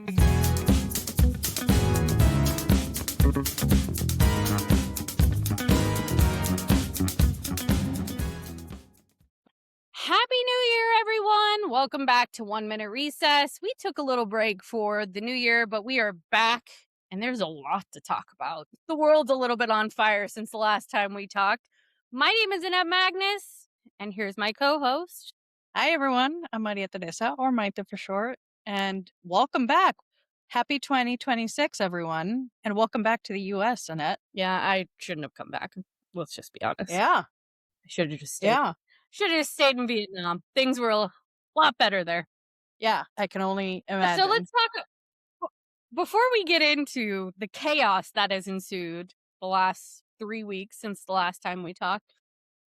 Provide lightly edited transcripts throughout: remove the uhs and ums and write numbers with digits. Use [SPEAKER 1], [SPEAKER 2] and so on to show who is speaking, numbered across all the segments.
[SPEAKER 1] Happy New Year, everyone. Welcome back to 1 Minute Recess. We took a little break for the new year, but we are back and there's a lot to talk about. The world's a little bit on fire since the last time we talked. My name is Annette Magnus, and here's my co-host.
[SPEAKER 2] Hi, everyone. I'm Annette or Mayte for short, and welcome back. Happy 2026, everyone, and welcome back to the U.S., Annette.
[SPEAKER 1] Yeah, I shouldn't have come back. Let's just be honest.
[SPEAKER 2] Yeah.
[SPEAKER 1] I should have just stayed.
[SPEAKER 2] Yeah.
[SPEAKER 1] Should have just stayed in Vietnam. Things were a lot better there.
[SPEAKER 2] Yeah, I can only imagine.
[SPEAKER 1] So let's talk. Before we get into the chaos that has ensued the last 3 weeks since the last time we talked,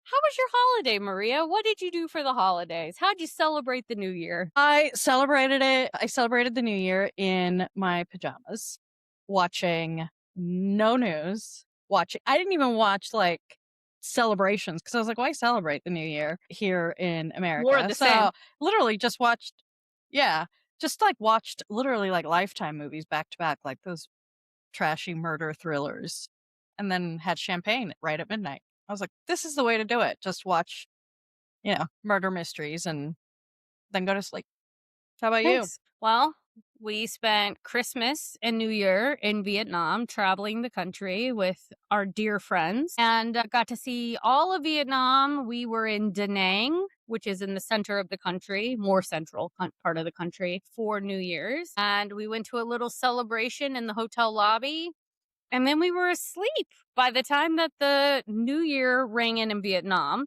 [SPEAKER 1] how was your holiday, Maria? What did you do for the holidays? How'd you celebrate the new year?
[SPEAKER 2] I celebrated the new year in my pajamas, watching no news. I didn't even watch like celebrations because I was like, why celebrate the new year here in America?
[SPEAKER 1] We're the same.
[SPEAKER 2] Literally just watched, watched literally like Lifetime movies back to back, like those trashy murder thrillers, and then had champagne right at midnight. I was like, this is the way to do it. Just watch, murder mysteries and then go to sleep. How about you?
[SPEAKER 1] Well, we spent Christmas and New Year in Vietnam, traveling the country with our dear friends, and got to see all of Vietnam. We were in Da Nang, which is in the center of the country, more central part of the country, for New Year's. And we went to a little celebration in the hotel lobby. And then we were asleep by the time that the New Year rang in Vietnam.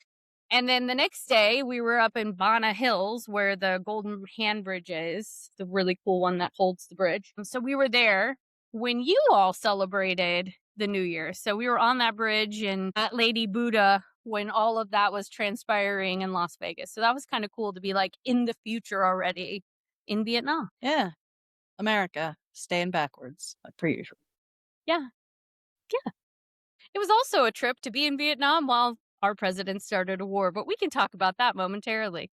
[SPEAKER 1] And then the next day, we were up in Bana Hills, where the Golden Hand Bridge is, the really cool one that holds the bridge. And so we were there when you all celebrated the New Year. So we were on that bridge and at Lady Buddha when all of that was transpiring in Las Vegas. So that was kind of cool to be like in the future already in Vietnam.
[SPEAKER 2] Yeah. America, staying backwards, like per usual.
[SPEAKER 1] Yeah. It was also a trip to be in Vietnam while our president started a war, but we can talk about that momentarily.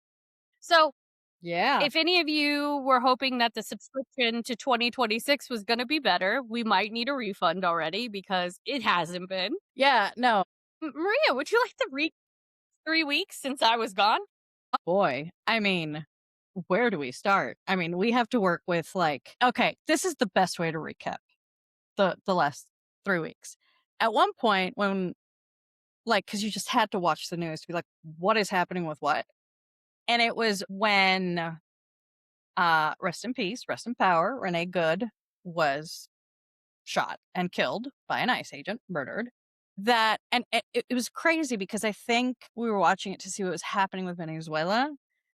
[SPEAKER 1] So,
[SPEAKER 2] yeah,
[SPEAKER 1] if any of you were hoping that the subscription to 2026 was going to be better, we might need a refund already because it hasn't been.
[SPEAKER 2] Yeah, no.
[SPEAKER 1] Maria, would you like to 3 weeks since I was gone?
[SPEAKER 2] Oh, boy, I mean, where do we start? I mean, we have to work with okay, this is the best way to recap the last 3 weeks. At one point when because you just had to watch the news to be like, what is happening with what? And it was when, rest in peace, rest in power, Renee Good was shot and killed by an ICE agent, murdered. And it was crazy because I think we were watching it to see what was happening with Venezuela.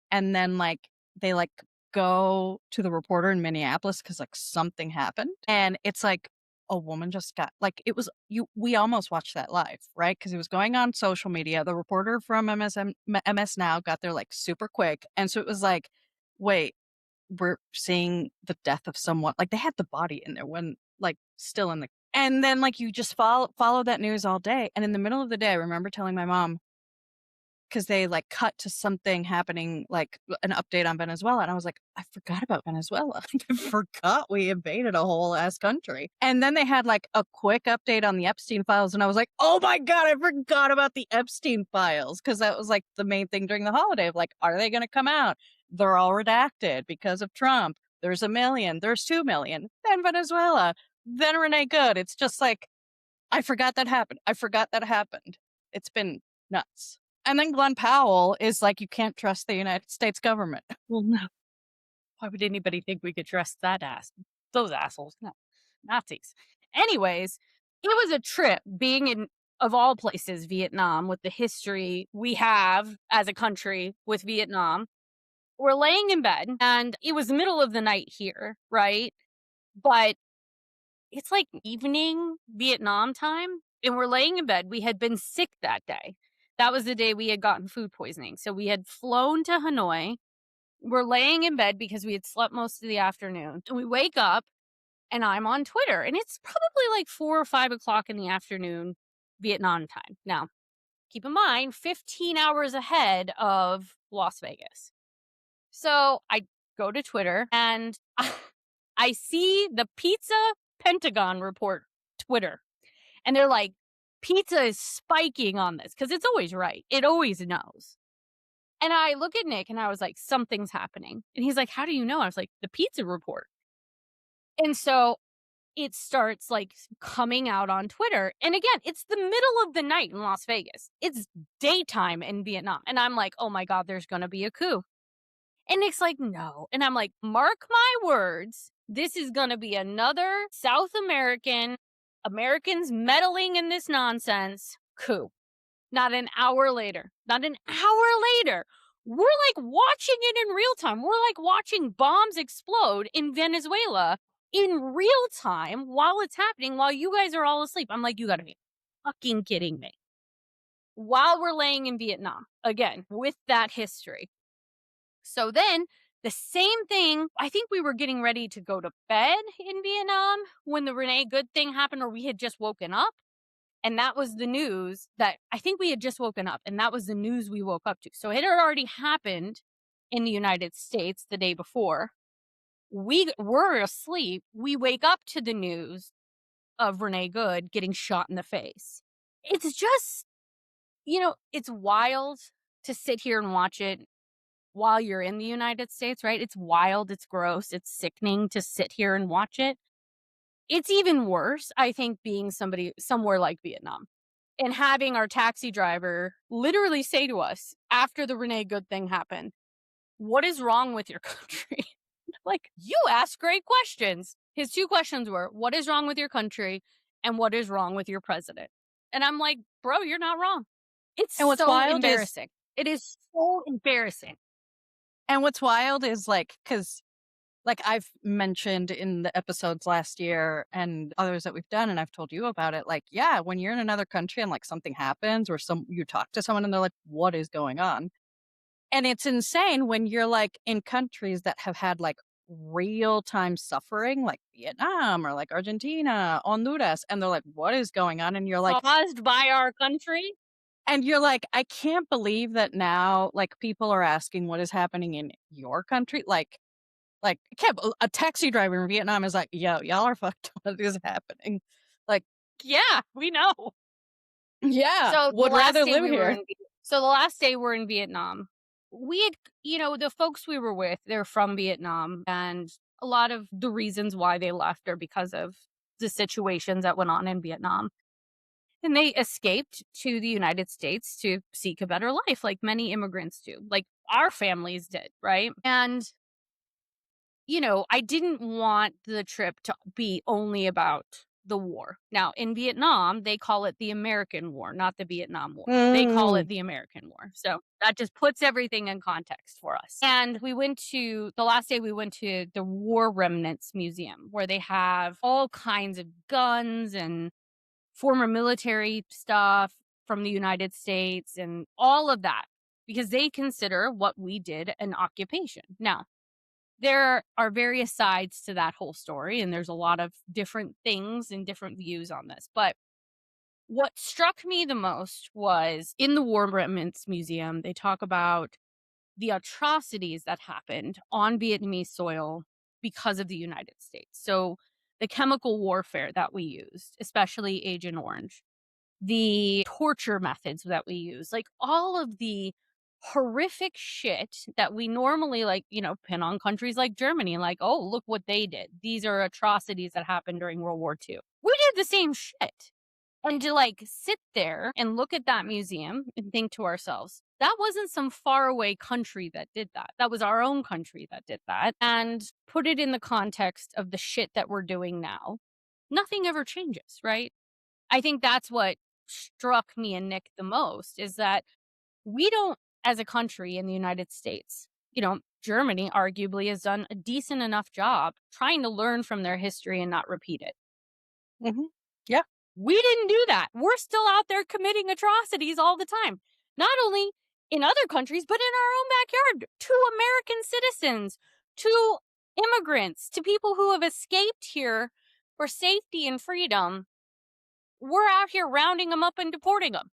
[SPEAKER 2] And then they go to the reporter in Minneapolis because something happened. And it's a woman just got we almost watched that live, right? Because it was going on social media. The reporter from MS Now got there super quick. And so it was wait, we're seeing the death of someone. They had the body in there when still in the, and then you just follow that news all day. And in the middle of the day, I remember telling my mom, because they cut to something happening, an update on Venezuela. And I was like, I forgot about Venezuela. I forgot we invaded a whole ass country. And then they had a quick update on the Epstein files. And I was like, oh my God, I forgot about the Epstein files. Because that was the main thing during the holiday of are they going to come out? They're all redacted because of Trump. There's 1 million. There's 2 million. Then Venezuela. Then Renee Good. It's just I forgot that happened. It's been nuts. And then Glenn Powell is you can't trust the United States government.
[SPEAKER 1] Well, no. Why would anybody think we could trust those assholes? No, Nazis. Anyways, it was a trip being in, of all places, Vietnam, with the history we have as a country with Vietnam. We're laying in bed, and it was the middle of the night here, right? But it's evening Vietnam time, and we're laying in bed. We had been sick that day. That was the day we had gotten food poisoning. So we had flown to Hanoi. We're laying in bed because we had slept most of the afternoon. And we wake up and I'm on Twitter. And it's probably 4 or 5 o'clock in the afternoon, Vietnam time. Now, keep in mind, 15 hours ahead of Las Vegas. So I go to Twitter and I see the Pizza Pentagon report Twitter, and they're like, pizza is spiking on this because it's always right. It always knows. And I look at Nick and I was like, something's happening. And he's like, how do you know? I was like, the pizza report. And so it starts like coming out on Twitter. And again, it's the middle of the night in Las Vegas. It's daytime in Vietnam. And I'm like, oh my God, there's going to be a coup. And Nick's like, no. And I'm like, mark my words. This is going to be another South Americans meddling in this nonsense coup. Not an hour later, we're like watching it in real time. We're like watching bombs explode in Venezuela in real time while it's happening, while you guys are all asleep. I'm like, you gotta be fucking kidding me. While we're laying in Vietnam, again, with that history. So then the same thing, I think we were getting ready to go to bed in Vietnam when the Renee Good thing happened, or we had just woken up. And that was the news that I think we had just woken up, and that was the news we woke up to. So it had already happened in the United States the day before. We were asleep. We wake up to the news of Renee Good getting shot in the face. It's just, it's wild to sit here and watch it while you're in the United States, right? It's wild. It's gross. It's sickening to sit here and watch it. It's even worse, I think, being somewhere like Vietnam and having our taxi driver literally say to us after the Renee Good thing happened, what is wrong with your country? Like, you ask great questions. His 2 questions were, what is wrong with your country? And what is wrong with your president? And I'm like, bro, you're not wrong. It's
[SPEAKER 2] And what's
[SPEAKER 1] so
[SPEAKER 2] wild
[SPEAKER 1] embarrassing. It is so embarrassing.
[SPEAKER 2] And what's wild is like, because like I've mentioned in the episodes last year and others that we've done, and I've told you about it, like, yeah, when you're in another country and like something happens or you talk to someone and they're like, what is going on? And it's insane when you're like in countries that have had like real time suffering, like Vietnam or like Argentina, Honduras, and they're like, what is going on? And you're like,
[SPEAKER 1] Caused by our country.
[SPEAKER 2] I can't believe that now, like, people are asking what is happening in your country. Like, I can't, a taxi driver in Vietnam is like, yo, y'all are fucked. What is happening? Like,
[SPEAKER 1] Yeah, we know.
[SPEAKER 2] yeah,
[SPEAKER 1] So
[SPEAKER 2] would rather live here.
[SPEAKER 1] So the last day we're in Vietnam, we had, the folks we were with, they're from Vietnam, and a lot of the reasons why they left are because of the situations that went on in Vietnam. And they escaped to the United States to seek a better life, like many immigrants do, like our families did, right? And I didn't want the trip to be only about the war. Now, in Vietnam, they call it the American War, not the Vietnam War. They call it the American War. So that just puts everything in context for us. And the last day we went to the War Remnants Museum, where they have all kinds of guns and former military stuff from the United States and all of that, because they consider what we did an occupation. Now, there are various sides to that whole story, and there's a lot of different things and different views on this. But what struck me the most was in the War Remnants Museum, they talk about the atrocities that happened on Vietnamese soil because of the United States. So the chemical warfare that we used, especially Agent Orange, the torture methods that we use, like all of the horrific shit that we normally pin on countries like Germany, like, oh, look what they did. These are atrocities that happened during World War II. We did the same shit. And to sit there and look at that museum and think to ourselves, that wasn't some faraway country that did that. That was our own country that did that. And put it in the context of the shit that we're doing now. Nothing ever changes, right? I think that's what struck me and Nick the most, is that we don't, as a country in the United States, Germany arguably has done a decent enough job trying to learn from their history and not repeat it.
[SPEAKER 2] Mm-hmm. Yeah.
[SPEAKER 1] We didn't do that. We're still out there committing atrocities all the time, not only in other countries, but in our own backyard, to American citizens, to immigrants, to people who have escaped here for safety and freedom. We're out here rounding them up and deporting them.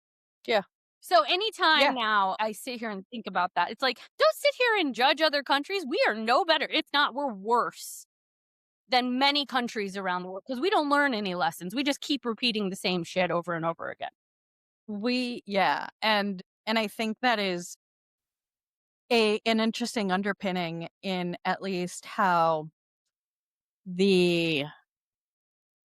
[SPEAKER 2] Yeah.
[SPEAKER 1] So anytime now I sit here and think about that, it's like, don't sit here and judge other countries. We are no better. It's not, we're worse than many countries around the world because we don't learn any lessons. We just keep repeating the same shit over and over again.
[SPEAKER 2] Yeah, and I think that is an interesting underpinning in at least how the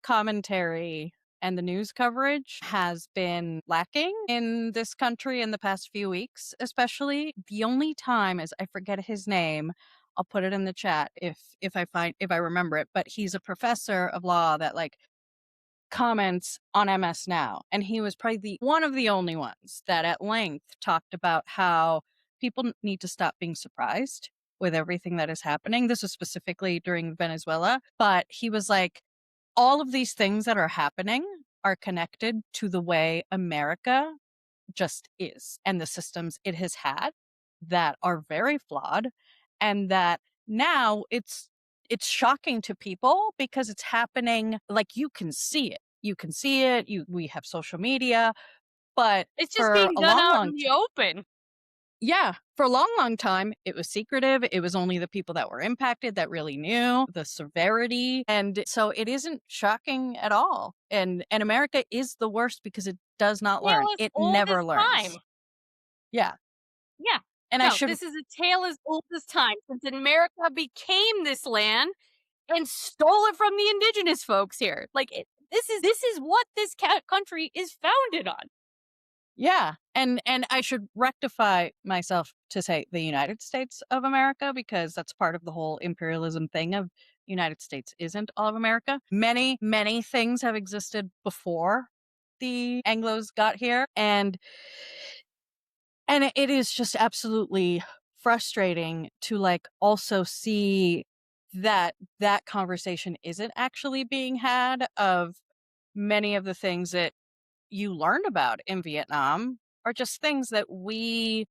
[SPEAKER 2] commentary and the news coverage has been lacking in this country in the past few weeks, especially. The only time is I forget his name. I'll put it in the chat if I remember it, but he's a professor of law that like comments on MS Now, and he was probably one of the only ones that at length talked about how people need to stop being surprised with everything that is happening. This was specifically during Venezuela, but he was like, all of these things that are happening are connected to the way America just is and the systems it has had that are very flawed, and that now it's shocking to people because it's happening, like you can see it. We have social media, but
[SPEAKER 1] It's just
[SPEAKER 2] for
[SPEAKER 1] being
[SPEAKER 2] a
[SPEAKER 1] done
[SPEAKER 2] long,
[SPEAKER 1] out
[SPEAKER 2] long
[SPEAKER 1] in the
[SPEAKER 2] time,
[SPEAKER 1] open.
[SPEAKER 2] yeah, for a long, long time, it was secretive. It was only the people that were impacted that really knew the severity. And so it isn't shocking at all. And America is the worst because it does not learn.
[SPEAKER 1] Tale as
[SPEAKER 2] It
[SPEAKER 1] old
[SPEAKER 2] never
[SPEAKER 1] as
[SPEAKER 2] learns.
[SPEAKER 1] time.
[SPEAKER 2] Yeah.
[SPEAKER 1] Yeah.
[SPEAKER 2] And I
[SPEAKER 1] No,
[SPEAKER 2] should
[SPEAKER 1] this is a tale as old as time since America became this land and stole it from the indigenous folks here. Like this is what this country is founded on.
[SPEAKER 2] Yeah. And I should rectify myself to say the United States of America, because that's part of the whole imperialism thing of United States isn't all of America. Many, many things have existed before the Anglos got here, and it is just absolutely frustrating to like also see that that conversation isn't actually being had of many of the things that you learn about in Vietnam are just things that we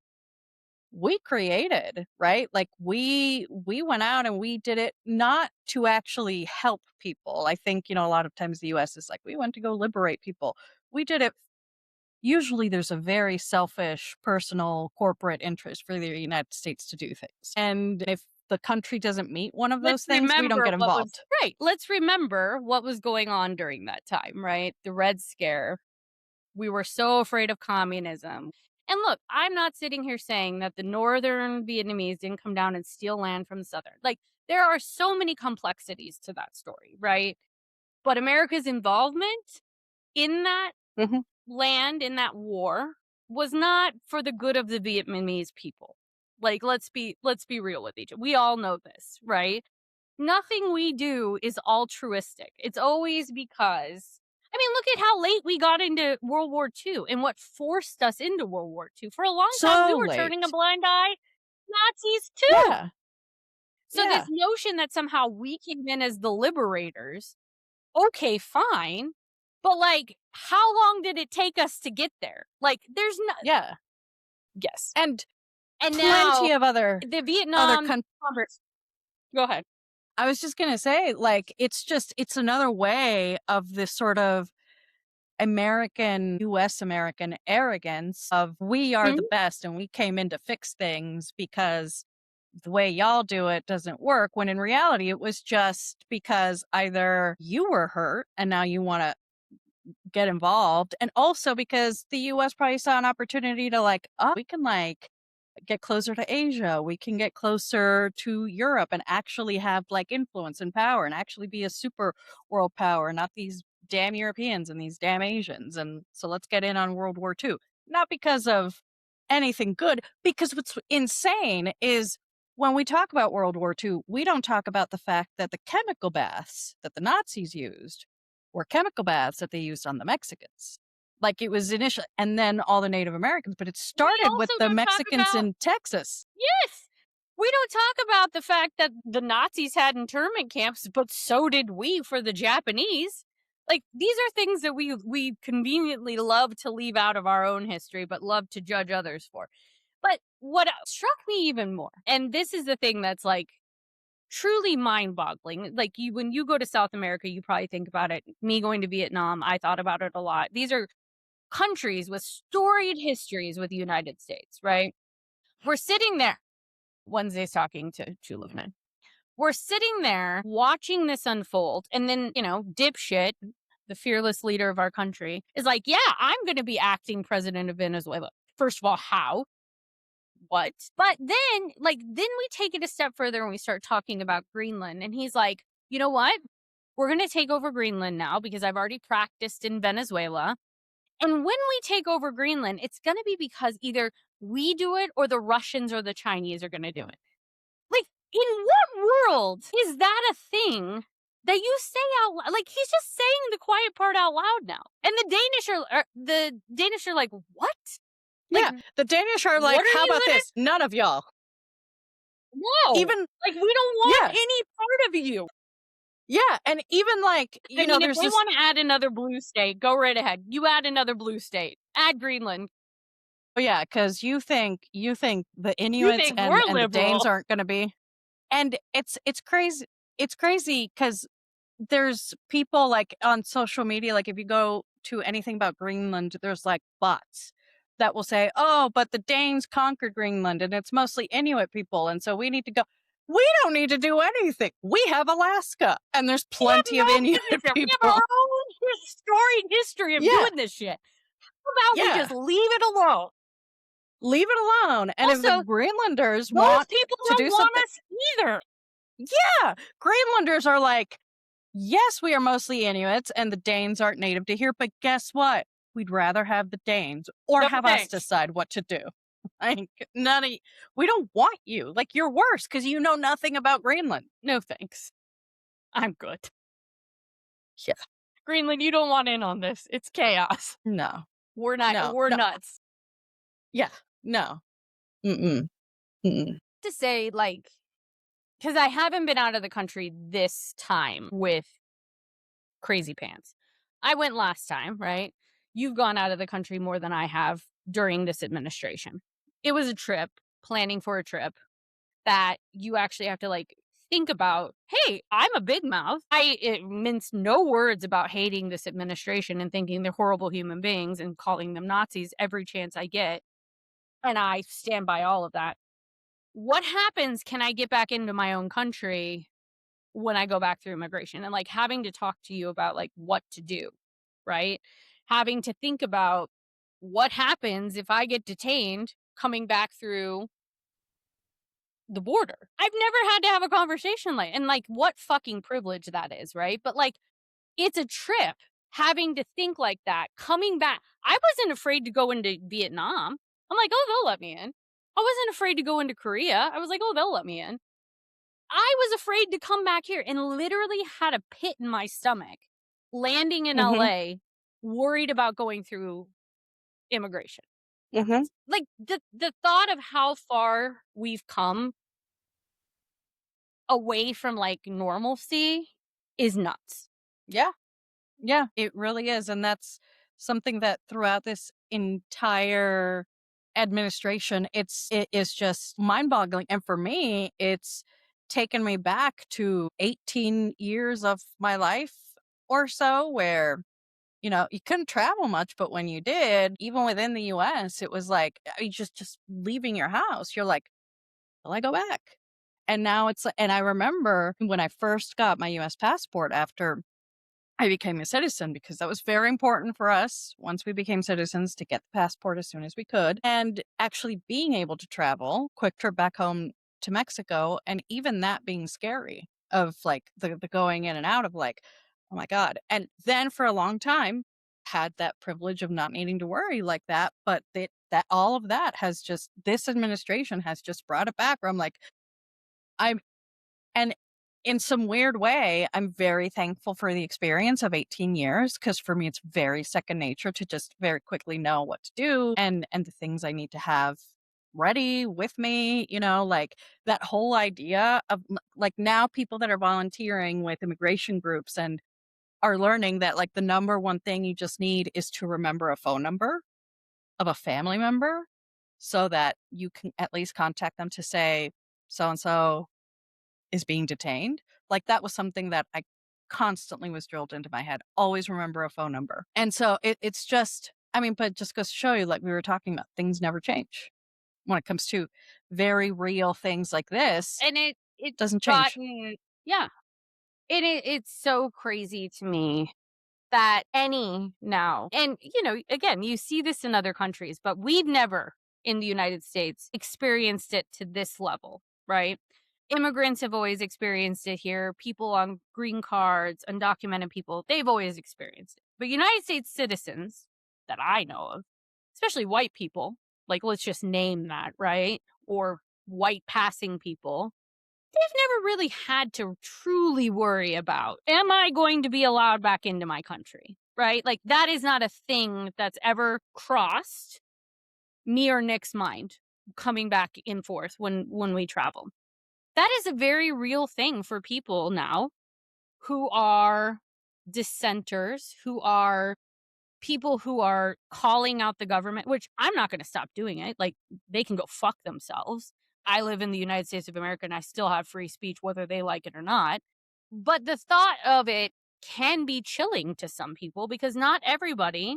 [SPEAKER 2] created, right? Like we went out and we did it not to actually help people. I think, a lot of times the US is like we went to go liberate people. We did it. Usually there's a very selfish, personal, corporate interest for the United States to do things. And if the country doesn't meet one of those
[SPEAKER 1] Let's
[SPEAKER 2] things, we don't
[SPEAKER 1] remember
[SPEAKER 2] get
[SPEAKER 1] what was
[SPEAKER 2] involved.
[SPEAKER 1] right. Let's remember what was going on during that time, right? The Red Scare. We were so afraid of communism. And look, I'm not sitting here saying that the northern Vietnamese didn't come down and steal land from the southern. Like, there are so many complexities to that story, right? But America's involvement in that
[SPEAKER 2] Mhm.
[SPEAKER 1] land, in that war, was not for the good of the Vietnamese people. Like, let's be real with each other. We all know this, right? Nothing we do is altruistic. It's always because look at how late we got into World War II and what forced us into World War II. For a long time, we
[SPEAKER 2] So
[SPEAKER 1] were turning a
[SPEAKER 2] late.
[SPEAKER 1] blind eye. Nazis too.
[SPEAKER 2] Yeah.
[SPEAKER 1] So this
[SPEAKER 2] Yeah.
[SPEAKER 1] notion that somehow we came in as the liberators, okay, fine. But like, how long did it take us to get there? Like, there's no
[SPEAKER 2] Yeah.
[SPEAKER 1] yes.
[SPEAKER 2] And
[SPEAKER 1] And now
[SPEAKER 2] plenty of
[SPEAKER 1] the
[SPEAKER 2] other
[SPEAKER 1] Vietnam converse. Go ahead.
[SPEAKER 2] I was just going to say, like, it's another way of this sort of US American arrogance of we are the
[SPEAKER 1] Mhm.
[SPEAKER 2] best and we came in to fix things because the way y'all do it doesn't work. When in reality, it was just because either you were hurt and now you want to get involved, and also because the US probably saw an opportunity to, like, oh, we can, like, get closer to Asia. We can get closer to Europe and actually have like influence and power and actually be a super world power, not these damn Europeans and these damn Asians. And so let's get in on World War II. Not because of anything good, because what's insane is when we talk about World War II, we don't talk about the fact that the chemical baths that the Nazis used were chemical baths that they used on the Mexicans. Like it was initial, and then all the Native Americans, but it
[SPEAKER 1] We
[SPEAKER 2] started with
[SPEAKER 1] also
[SPEAKER 2] the
[SPEAKER 1] don't talk
[SPEAKER 2] Mexicans
[SPEAKER 1] about
[SPEAKER 2] in Texas.
[SPEAKER 1] yes. We don't talk about the fact that the Nazis had internment camps, but so did we for the Japanese. Like these are things that we conveniently love to leave out of our own history, but love to judge others for. But what struck me even more, and this is the thing that's like truly mind-boggling. Like when you go to South America, you probably think about it. Me going to Vietnam, I thought about it a lot. These are countries with storied histories with the United States, right? We're sitting there. Wednesday's talking to Chulafman. we're sitting there watching this unfold. And then, dipshit, the fearless leader of our country, is like, yeah, I'm going to be acting president of Venezuela. First of all, how? What? But then, we take it a step further and we start talking about Greenland. And he's like, you know what? We're going to take over Greenland now because I've already practiced in Venezuela. And when we take over Greenland, it's going to be because either we do it or the Russians or the Chinese are going to do it. Like, in what world is that a thing that you say out loud? Like, he's just saying the quiet part out loud now. And the Danish are like, what?
[SPEAKER 2] Yeah, the Danish are like, how about this? None of y'all.
[SPEAKER 1] No.
[SPEAKER 2] Even
[SPEAKER 1] we don't want any part of you.
[SPEAKER 2] Yeah, and even
[SPEAKER 1] if they want to add another blue state, go right ahead. You add another blue state. Add Greenland.
[SPEAKER 2] Oh yeah, because you think the Inuits and the Danes aren't going to be, and it's crazy. It's crazy because there's people on social media, if you go to anything about Greenland, there's bots that will say, "Oh, but the Danes conquered Greenland, and it's mostly Inuit people, and so we need to go." We don't need to do anything. We have Alaska, and there's plenty of Inuit people.
[SPEAKER 1] We have our own storied history of doing this shit. How about we just leave it alone?
[SPEAKER 2] Leave it alone. And
[SPEAKER 1] also,
[SPEAKER 2] if the Greenlanders want
[SPEAKER 1] people
[SPEAKER 2] to do something,
[SPEAKER 1] us either.
[SPEAKER 2] Yeah, Greenlanders are like, yes, we are mostly Inuits, and the Danes aren't native to here. But guess what? We'd rather have the Danes or have us decide what to do. We don't want you. You're worse because you know nothing about Greenland.
[SPEAKER 1] No thanks. I'm good.
[SPEAKER 2] Yeah.
[SPEAKER 1] Greenland, you don't want in on this. It's chaos.
[SPEAKER 2] No.
[SPEAKER 1] We're not. We're nuts.
[SPEAKER 2] Yeah. No. Mm-mm. Mm-mm.
[SPEAKER 1] To say, because I haven't been out of the country this time with Crazy Pants. I went last time, right? You've gone out of the country more than I have during this administration. It was a trip, planning for a trip that you actually have to think about, hey, I'm a big mouth. I mince no words about hating this administration and thinking they're horrible human beings and calling them Nazis every chance I get. And I stand by all of that. What happens? Can I get back into my own country when I go back through immigration? And having to talk to you about what to do, right? Having to think about what happens if I get detained coming back through the border. I've never had to have a conversation and what fucking privilege that is, right? But it's a trip having to think like that, coming back. I wasn't afraid to go into Vietnam. I'm like, oh, they'll let me in. I wasn't afraid to go into Korea. I was like, oh, they'll let me in. I was afraid to come back here and literally had a pit in my stomach landing in LA, worried about going through immigration.
[SPEAKER 2] Mm-hmm.
[SPEAKER 1] The thought of how far we've come away from normalcy is nuts.
[SPEAKER 2] Yeah. Yeah, it really is. And that's something that throughout this entire administration, it is just mind-boggling. And for me, it's taken me back to 18 years of my life or so where, you couldn't travel much, but when you did, even within the US, it was you just leaving your house. You're like, will I go back? And now and I remember when I first got my US passport after I became a citizen, because that was very important for us once we became citizens to get the passport as soon as we could, and actually being able to travel, quick trip back home to Mexico, and even that being scary of the going in and out of oh my God. And then for a long time had that privilege of not needing to worry like that, but that all of that has just, this administration has just brought it back where and in some weird way, I'm very thankful for the experience of 18 years, because for me, it's very second nature to just very quickly know what to do and the things I need to have ready with me, that whole idea of now people that are volunteering with immigration groups and are learning that the number one thing you just need is to remember a phone number of a family member so that you can at least contact them to say, so-and-so is being detained. That was something that I constantly was drilled into my head. Always remember a phone number. And so it's just, but just goes to show you, we were talking about, things never change when it comes to very real things like this.
[SPEAKER 1] And it's
[SPEAKER 2] Doesn't change.
[SPEAKER 1] gotten yeah. It's so crazy to me that any now and, again, you see this in other countries, but we've never in the United States experienced it to this level, right? Immigrants have always experienced it here. People on green cards, undocumented people, they've always experienced it. But United States citizens that I know of, especially white people, like let's just name that, right? Or white passing people, they've never really had to truly worry about, am I going to be allowed back into my country? Right? Like that is not a thing that's ever crossed me or Nick's mind coming back and forth when we travel. That is a very real thing for people now who are dissenters, who are people who are calling out the government, which I'm not going to stop doing it. Like they can go fuck themselves. I live in the United States of America and I still have free speech, whether they like it or not. But the thought of it can be chilling to some people because not everybody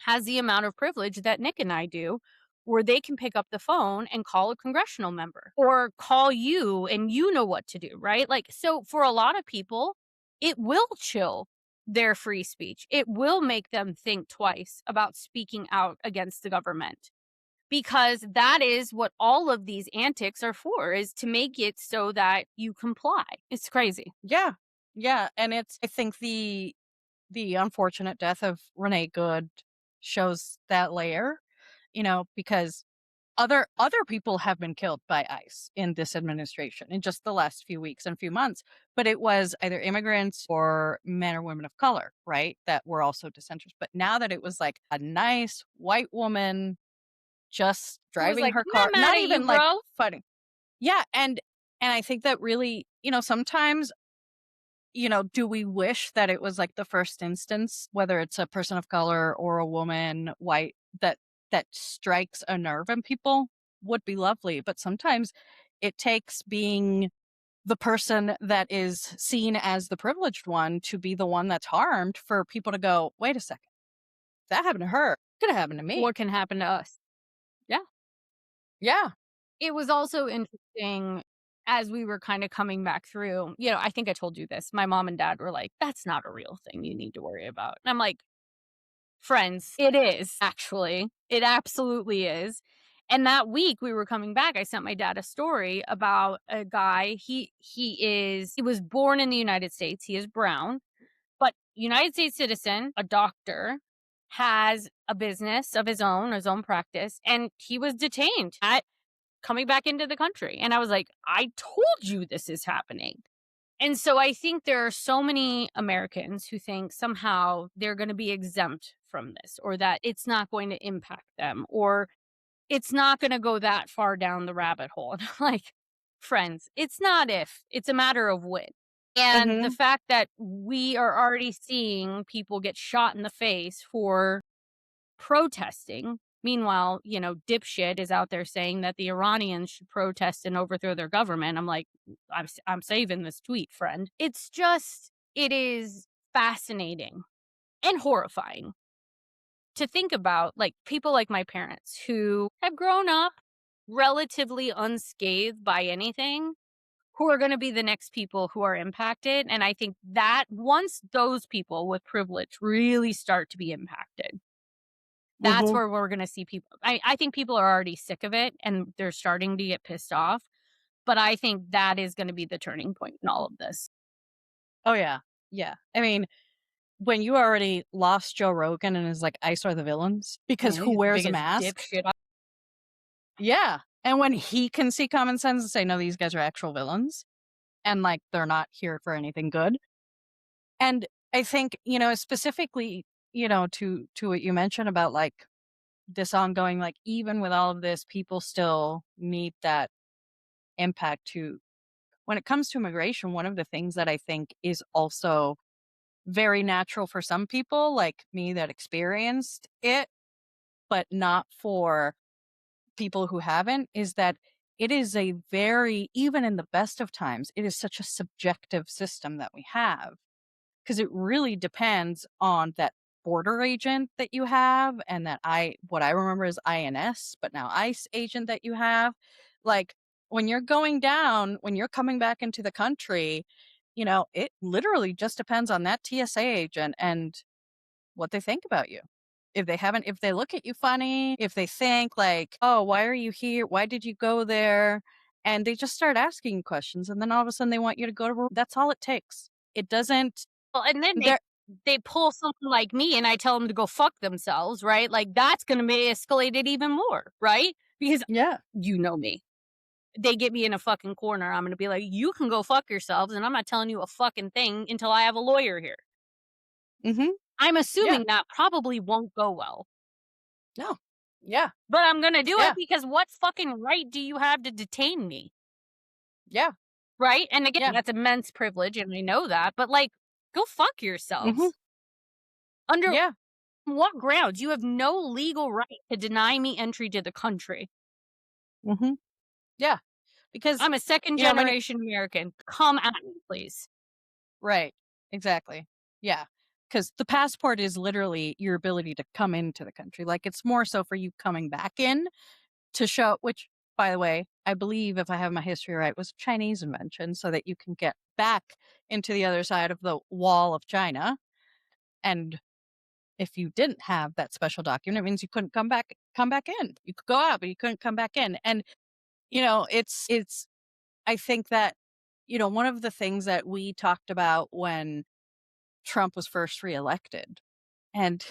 [SPEAKER 1] has the amount of privilege that Nick and I do, where they can pick up the phone and call a congressional member or call you and you know what to do, right? Like, so for a lot of people, it will chill their free speech. It will make them think twice about speaking out against the government because that is what all of these antics are for, is to make it so that you comply. It's crazy.
[SPEAKER 2] Yeah. Yeah. And I think the unfortunate death of Renee Good shows that layer, because other people have been killed by ICE in this administration in just the last few weeks and few months, but it was either immigrants or men or women of color, right? That were also dissenters. But now that it was like a nice white woman just
[SPEAKER 1] It was
[SPEAKER 2] driving
[SPEAKER 1] like,
[SPEAKER 2] her
[SPEAKER 1] I'm not
[SPEAKER 2] car,
[SPEAKER 1] mad
[SPEAKER 2] not
[SPEAKER 1] at you,
[SPEAKER 2] even like
[SPEAKER 1] bro.
[SPEAKER 2] fighting. Yeah, and I think that really, sometimes, do we wish that it was like the first instance, whether it's a person of color or a woman, white, that strikes a nerve in people would be lovely. But sometimes it takes being the person that is seen as the privileged one to be the one that's harmed for people to go, wait a second, that happened to her. Could have happened to me.
[SPEAKER 1] What can happen to us? Yeah.
[SPEAKER 2] Yeah.
[SPEAKER 1] It was also interesting as we were kinda coming back through, I think I told you this. My mom and dad were like, "That's not a real thing you need to worry about." And I'm like, "Friends, it is, actually. It absolutely is." And that week we were coming back, I sent my dad a story about a guy. He was born in the United States. He is brown, but United States citizen, a doctor, has a business of his own practice, and he was detained at coming back into the country. And I was like, I told you this is happening. And so I think there are so many Americans who think somehow they're going to be exempt from this or that it's not going to impact them or it's not going to go that far down the rabbit hole. And I'm like, friends, it's not if, it's a matter of when. And the
[SPEAKER 2] Hmm.
[SPEAKER 1] fact that we are already seeing people get shot in the face for protesting. Meanwhile, dipshit is out there saying that the Iranians should protest and overthrow their government. I'm like, I'm saving this tweet, friend. It is fascinating and horrifying to think about, like people like my parents who have grown up relatively unscathed by anything, who are going to be the next people who are impacted. And I think that once those people with privilege really start to be impacted, that's
[SPEAKER 2] Hmm.
[SPEAKER 1] where we're gonna see people. I think people are already sick of it, and they're starting to get pissed off, but I think that is gonna be the turning point in all of this.
[SPEAKER 2] Oh yeah. Yeah. I mean, when you already lost Joe Rogan and is like, ICE are the villains because
[SPEAKER 1] Yeah,
[SPEAKER 2] who
[SPEAKER 1] he's the
[SPEAKER 2] wears a
[SPEAKER 1] biggest
[SPEAKER 2] mask?
[SPEAKER 1] dipshit.
[SPEAKER 2] Yeah. And when he can see common sense and say, no, these guys are actual villains and like they're not here for anything good. And I think, specifically, to what you mentioned about like this ongoing, like even with all of this, people still need that impact to when it comes to immigration. One of the things that I think is also very natural for some people like me that experienced it, but not for people who haven't, is that it is a very, even in the best of times, it is such a subjective system that we have because it really depends on that border agent that you have and that what I remember is INS, but now ICE agent that you have. Like when you're going down, when you're coming back into the country, it literally just depends on that TSA agent and what they think about you. If they look at you funny, if they think like, "Oh, why are you here? Why did you go there?" And they just start asking you questions, and then all of a sudden they want you to go to that's all it takes. It doesn't
[SPEAKER 1] Well, and then
[SPEAKER 2] there
[SPEAKER 1] they pull something like me and I tell them to go fuck themselves, right? Like, that's gonna escalate it even more, right? Because
[SPEAKER 2] Yeah.
[SPEAKER 1] you know me. They get me in a fucking corner, I'm gonna be like, "You can go fuck yourselves, and I'm not telling you a fucking thing until I have a lawyer here."
[SPEAKER 2] Mhm.
[SPEAKER 1] I'm
[SPEAKER 2] Yeah.
[SPEAKER 1] assuming that probably won't go well,
[SPEAKER 2] No. Yeah.
[SPEAKER 1] but I'm gonna do it
[SPEAKER 2] Yeah.
[SPEAKER 1] because what fucking right do you have to detain me,
[SPEAKER 2] Yeah.
[SPEAKER 1] right? And again,
[SPEAKER 2] Yeah.
[SPEAKER 1] that's immense privilege, and I know that, but, like, go fuck
[SPEAKER 2] Mhm.
[SPEAKER 1] yourselves. Under
[SPEAKER 2] Yeah.
[SPEAKER 1] what grounds? You have no legal right to deny me entry to the country.
[SPEAKER 2] Mhm. Yeah. Because,
[SPEAKER 1] I'm a second
[SPEAKER 2] many
[SPEAKER 1] generation American. Come at me, please.
[SPEAKER 2] right. Exactly. Yeah. Because the passport is literally your ability to come into the country. Like, it's more so for you coming back in to show which, by the way, I believe if I have my history right, was a Chinese invention so that you can get back into the other side of the wall of China. And if you didn't have that special document, it means you couldn't come back in. You could go out, but you couldn't come back in. And, it's I think that, one of the things that we talked about when Trump was first reelected, and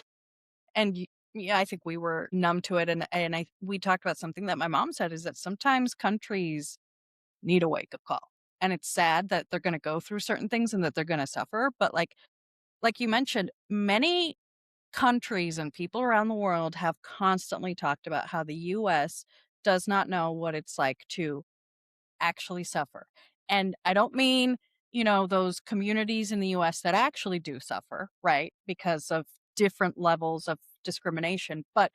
[SPEAKER 2] yeah, I think we were numb to it, and we talked about something that my mom said is that sometimes countries need a wake up call, and it's sad that they're going to go through certain things and that they're going to suffer, but like you mentioned, many countries and people around the world have constantly talked about how the U.S. does not know what it's like to actually suffer. And I don't mean, those communities in the US that actually do suffer, right? Because of different levels of discrimination, but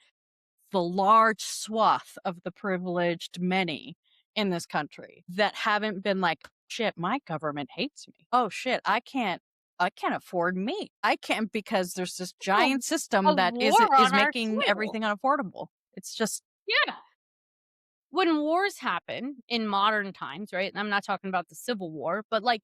[SPEAKER 2] the large swath of the privileged many in this country that haven't been like, shit, my government hates me. Oh shit, I can't afford meat. I can't because there's this
[SPEAKER 1] A
[SPEAKER 2] giant system
[SPEAKER 1] a
[SPEAKER 2] that is
[SPEAKER 1] war
[SPEAKER 2] is
[SPEAKER 1] on our
[SPEAKER 2] making
[SPEAKER 1] soil.
[SPEAKER 2] everything unaffordable. It's just
[SPEAKER 1] Yeah. When wars happen in modern times, right? And I'm not talking about the Civil War, but like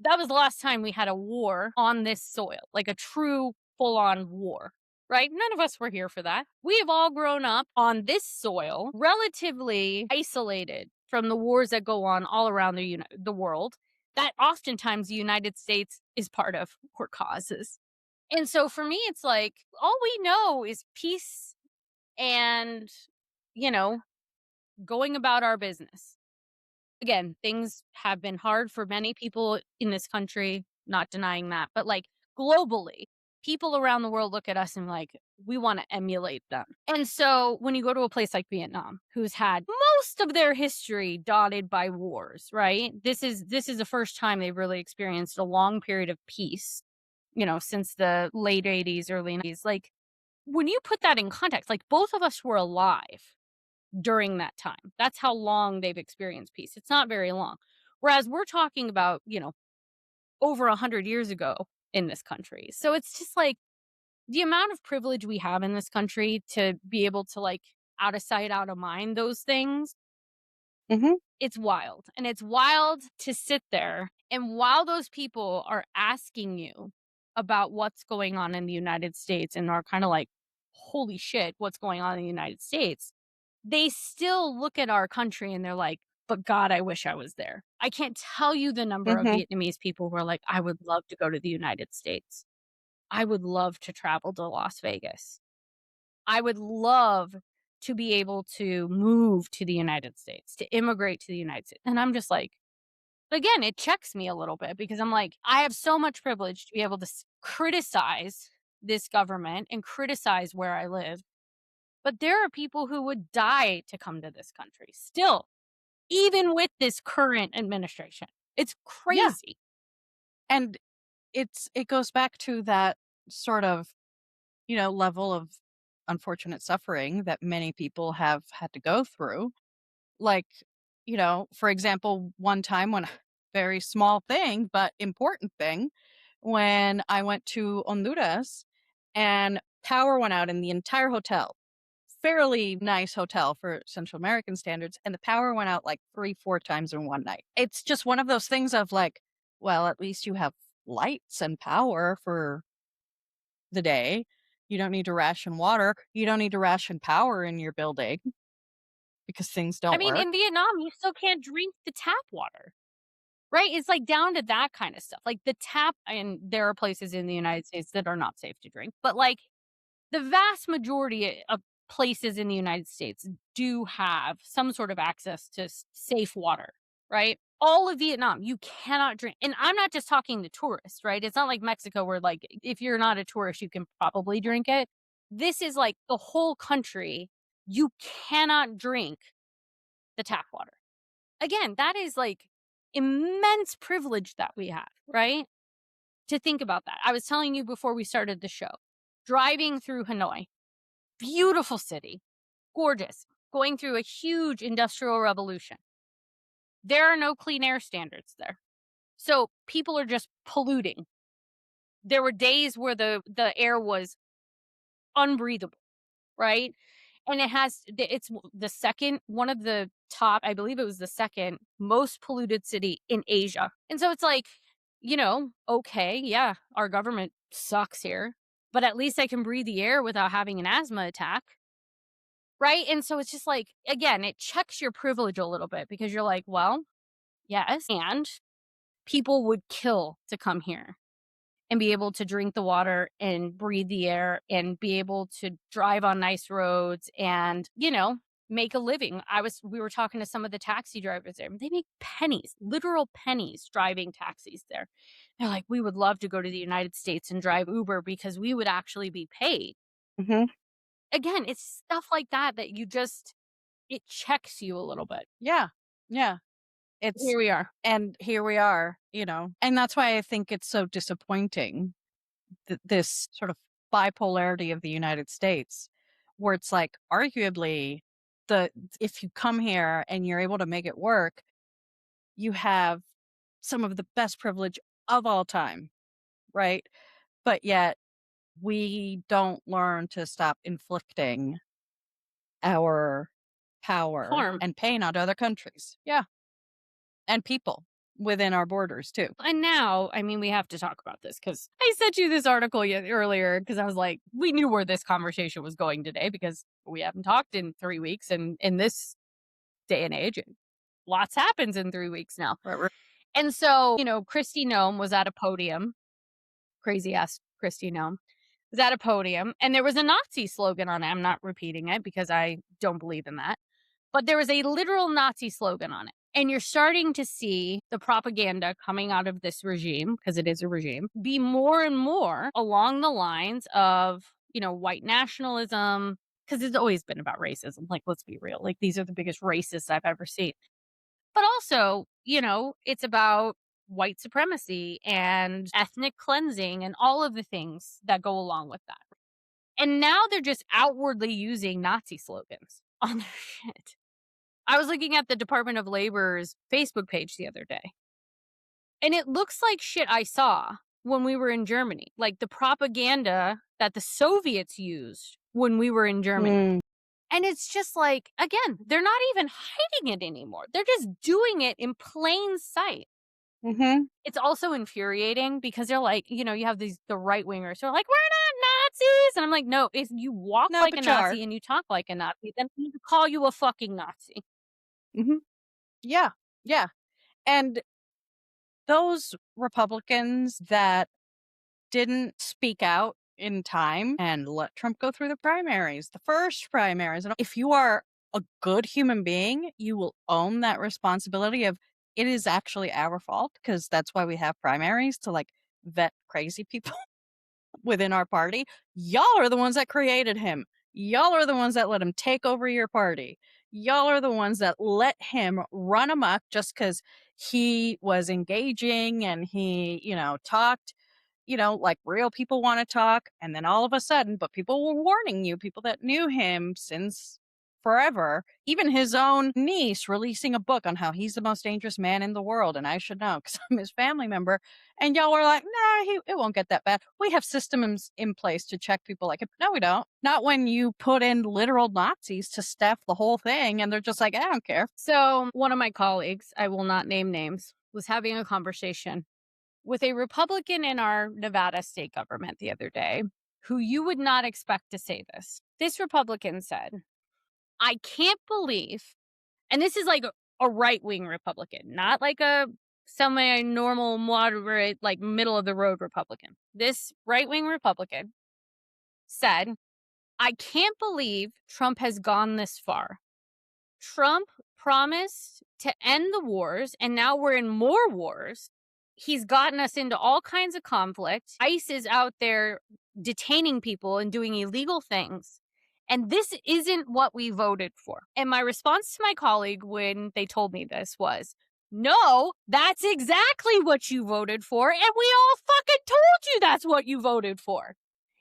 [SPEAKER 1] that was the last time we had a war on this soil, like a true full on war, right? None of us were here for that. We have all grown up on this soil, relatively isolated from the wars that go on all around the world, that oftentimes the United States is part of or causes. And so for me, it's like all we know is peace and, you know, going about our business. Again, things have been hard for many people in this country, not denying that, but like globally, people around the world look at us and like, we want to emulate them. And so when you go to a place like Vietnam, who's had most of their history dotted by wars, right? This is the first time they've really experienced a long period of peace, since the late 80s, early 90s. Like when you put that in context, like both of us were alive during that time. That's how long they've experienced peace. It's not very long. Whereas we're talking about, over 100 years ago in this country. So it's just like the amount of privilege we have in this country to be able to like out of sight, out of mind those things,
[SPEAKER 2] Mhm.
[SPEAKER 1] it's wild. And it's wild to sit there and while those people are asking you about what's going on in the United States and are kind of like, holy shit, what's going on in the United States? They still look at our country and they're like, "But God, I wish I was there." I can't tell you the number of
[SPEAKER 2] Mhm.
[SPEAKER 1] Vietnamese people who are like, "I would love to go to the United States. I would love to travel to Las Vegas. I would love to be able to move to the United States, to immigrate to the United States." And I'm just like, again, it checks me a little bit because I'm like, I have so much privilege to be able to criticize this government and criticize where I live, but there are people who would die to come to this country still, even with this current administration. It's
[SPEAKER 2] Yeah.
[SPEAKER 1] crazy.
[SPEAKER 2] And it goes back to that sort of, level of unfortunate suffering that many people have had to go through. Like, for example, one time when very small thing, but important thing, when I went to Honduras and power went out in the entire hotel fairly nice hotel for Central American standards, and the power went out like 3, 4 times in one night. It's just one of those things of like, well, at least you have lights and power for the day. You don't need to ration water. You don't need to ration power in your building because things
[SPEAKER 1] I
[SPEAKER 2] don't
[SPEAKER 1] mean,
[SPEAKER 2] work.
[SPEAKER 1] in Vietnam, you still can't drink the tap water, right? It's like down to that kind of stuff. Like the tap, and there are places in the United States that are not safe to drink, but like the vast majority of places in the United States do have some sort of access to safe water, right? All of Vietnam, you cannot drink. And I'm not just talking the tourists, right? It's not like Mexico where, like, if you're not a tourist, you can probably drink it. This is like the whole country. You cannot drink the tap water. Again, that is like immense privilege that we have, right? To think about that. I was telling you before we started the show, driving through Hanoi, beautiful city, gorgeous, going through a huge industrial revolution. There are no clean air standards there. So people are just polluting. There were days where the air was unbreathable, right? And it's the second, one of the top, I believe it was the second most polluted city in Asia. And so it's like, okay, yeah, our government sucks here, but at least I can breathe the air without having an asthma attack. Right? And so it's just like, again, it checks your privilege a little bit because you're like, well, yes, and people would kill to come here and be able to drink the water and breathe the air and be able to drive on nice roads and, make a living. We were talking to some of the taxi drivers there. They make pennies, literal pennies driving taxis there. They're like, we would love to go to the United States and drive Uber because we would actually be paid.
[SPEAKER 2] Hmm.
[SPEAKER 1] Again, it's stuff like that that it checks you a little bit.
[SPEAKER 2] Yeah. Yeah. It's,
[SPEAKER 1] Here we are.
[SPEAKER 2] and here we are, and that's why I think it's so disappointing, this sort of bipolarity of the United States, where it's like, arguably, the if you come here and you're able to make it work, you have some of the best privilege of all time, right? But yet we don't learn to stop inflicting our power
[SPEAKER 1] Harm.
[SPEAKER 2] and pain onto other countries. Yeah. And people within our borders too.
[SPEAKER 1] And now, I mean, we have to talk about this because I sent you this article earlier because I was like, we knew where this conversation was going today because we haven't talked in 3 weeks. And in this day and age, and lots happens in 3 weeks now.
[SPEAKER 2] Right.
[SPEAKER 1] And so, Christy Nome was at a podium, crazy ass Christy Nome was at a podium, and there was a Nazi slogan on it. I'm not repeating it because I don't believe in that. But there was a literal Nazi slogan on it. And you're starting to see the propaganda coming out of this regime, because it is a regime, be more and more along the lines of, white nationalism, because it's always been about racism. Like, let's be real. Like, these are the biggest racists I've ever seen. But also, it's about white supremacy and ethnic cleansing and all of the things that go along with that. And now they're just outwardly using Nazi slogans on their shit. I was looking at the Department of Labor's Facebook page the other day, and it looks like shit I saw when we were in Germany, like the propaganda that the Soviets used when we were in Germany.
[SPEAKER 2] Mm.
[SPEAKER 1] And it's just like, again, they're not even hiding it anymore. They're just doing it in plain sight.
[SPEAKER 2] Mm-hmm.
[SPEAKER 1] It's also infuriating because they're like, you have the right wingers who are like, we're not Nazis. And I'm like, no, if you walk
[SPEAKER 2] No,
[SPEAKER 1] like
[SPEAKER 2] but
[SPEAKER 1] a
[SPEAKER 2] you are.
[SPEAKER 1] Nazi and you talk like a Nazi, then we need to call you a fucking Nazi.
[SPEAKER 2] Mm-hmm. Yeah. Yeah. And those Republicans that didn't speak out in time and let Trump go through the primaries, the first primaries, and if you are a good human being, you will own that responsibility of, it is actually our fault, because that's why we have primaries, to like vet crazy people within our party. Y'all are the ones that created him. Y'all are the ones that let him take over your party. Y'all are the ones that let him run amok just because he was engaging and he, talked, like real people want to talk. And then all of a sudden, but people were warning you, people that knew him since forever. Even his own niece releasing a book on how he's the most dangerous man in the world, and I should know because I'm his family member. And y'all were like, nah, it won't get that bad. We have systems in place to check people like him. No, we don't. Not when you put in literal Nazis to staff the whole thing, and they're just like, I don't care.
[SPEAKER 1] So one of my colleagues, I will not name names, was having a conversation with a Republican in our Nevada state government the other day, who you would not expect to say this. This Republican said, I can't believe, and this is like a right-wing Republican, not like a semi-normal, moderate, like middle-of-the-road Republican. This right-wing Republican said, I can't believe Trump has gone this far. Trump promised to end the wars, and now we're in more wars. He's gotten us into all kinds of conflict. ICE is out there detaining people and doing illegal things. And this isn't what we voted for. And my response to my colleague when they told me this was, no, that's exactly what you voted for. And we all fucking told you that's what you voted for.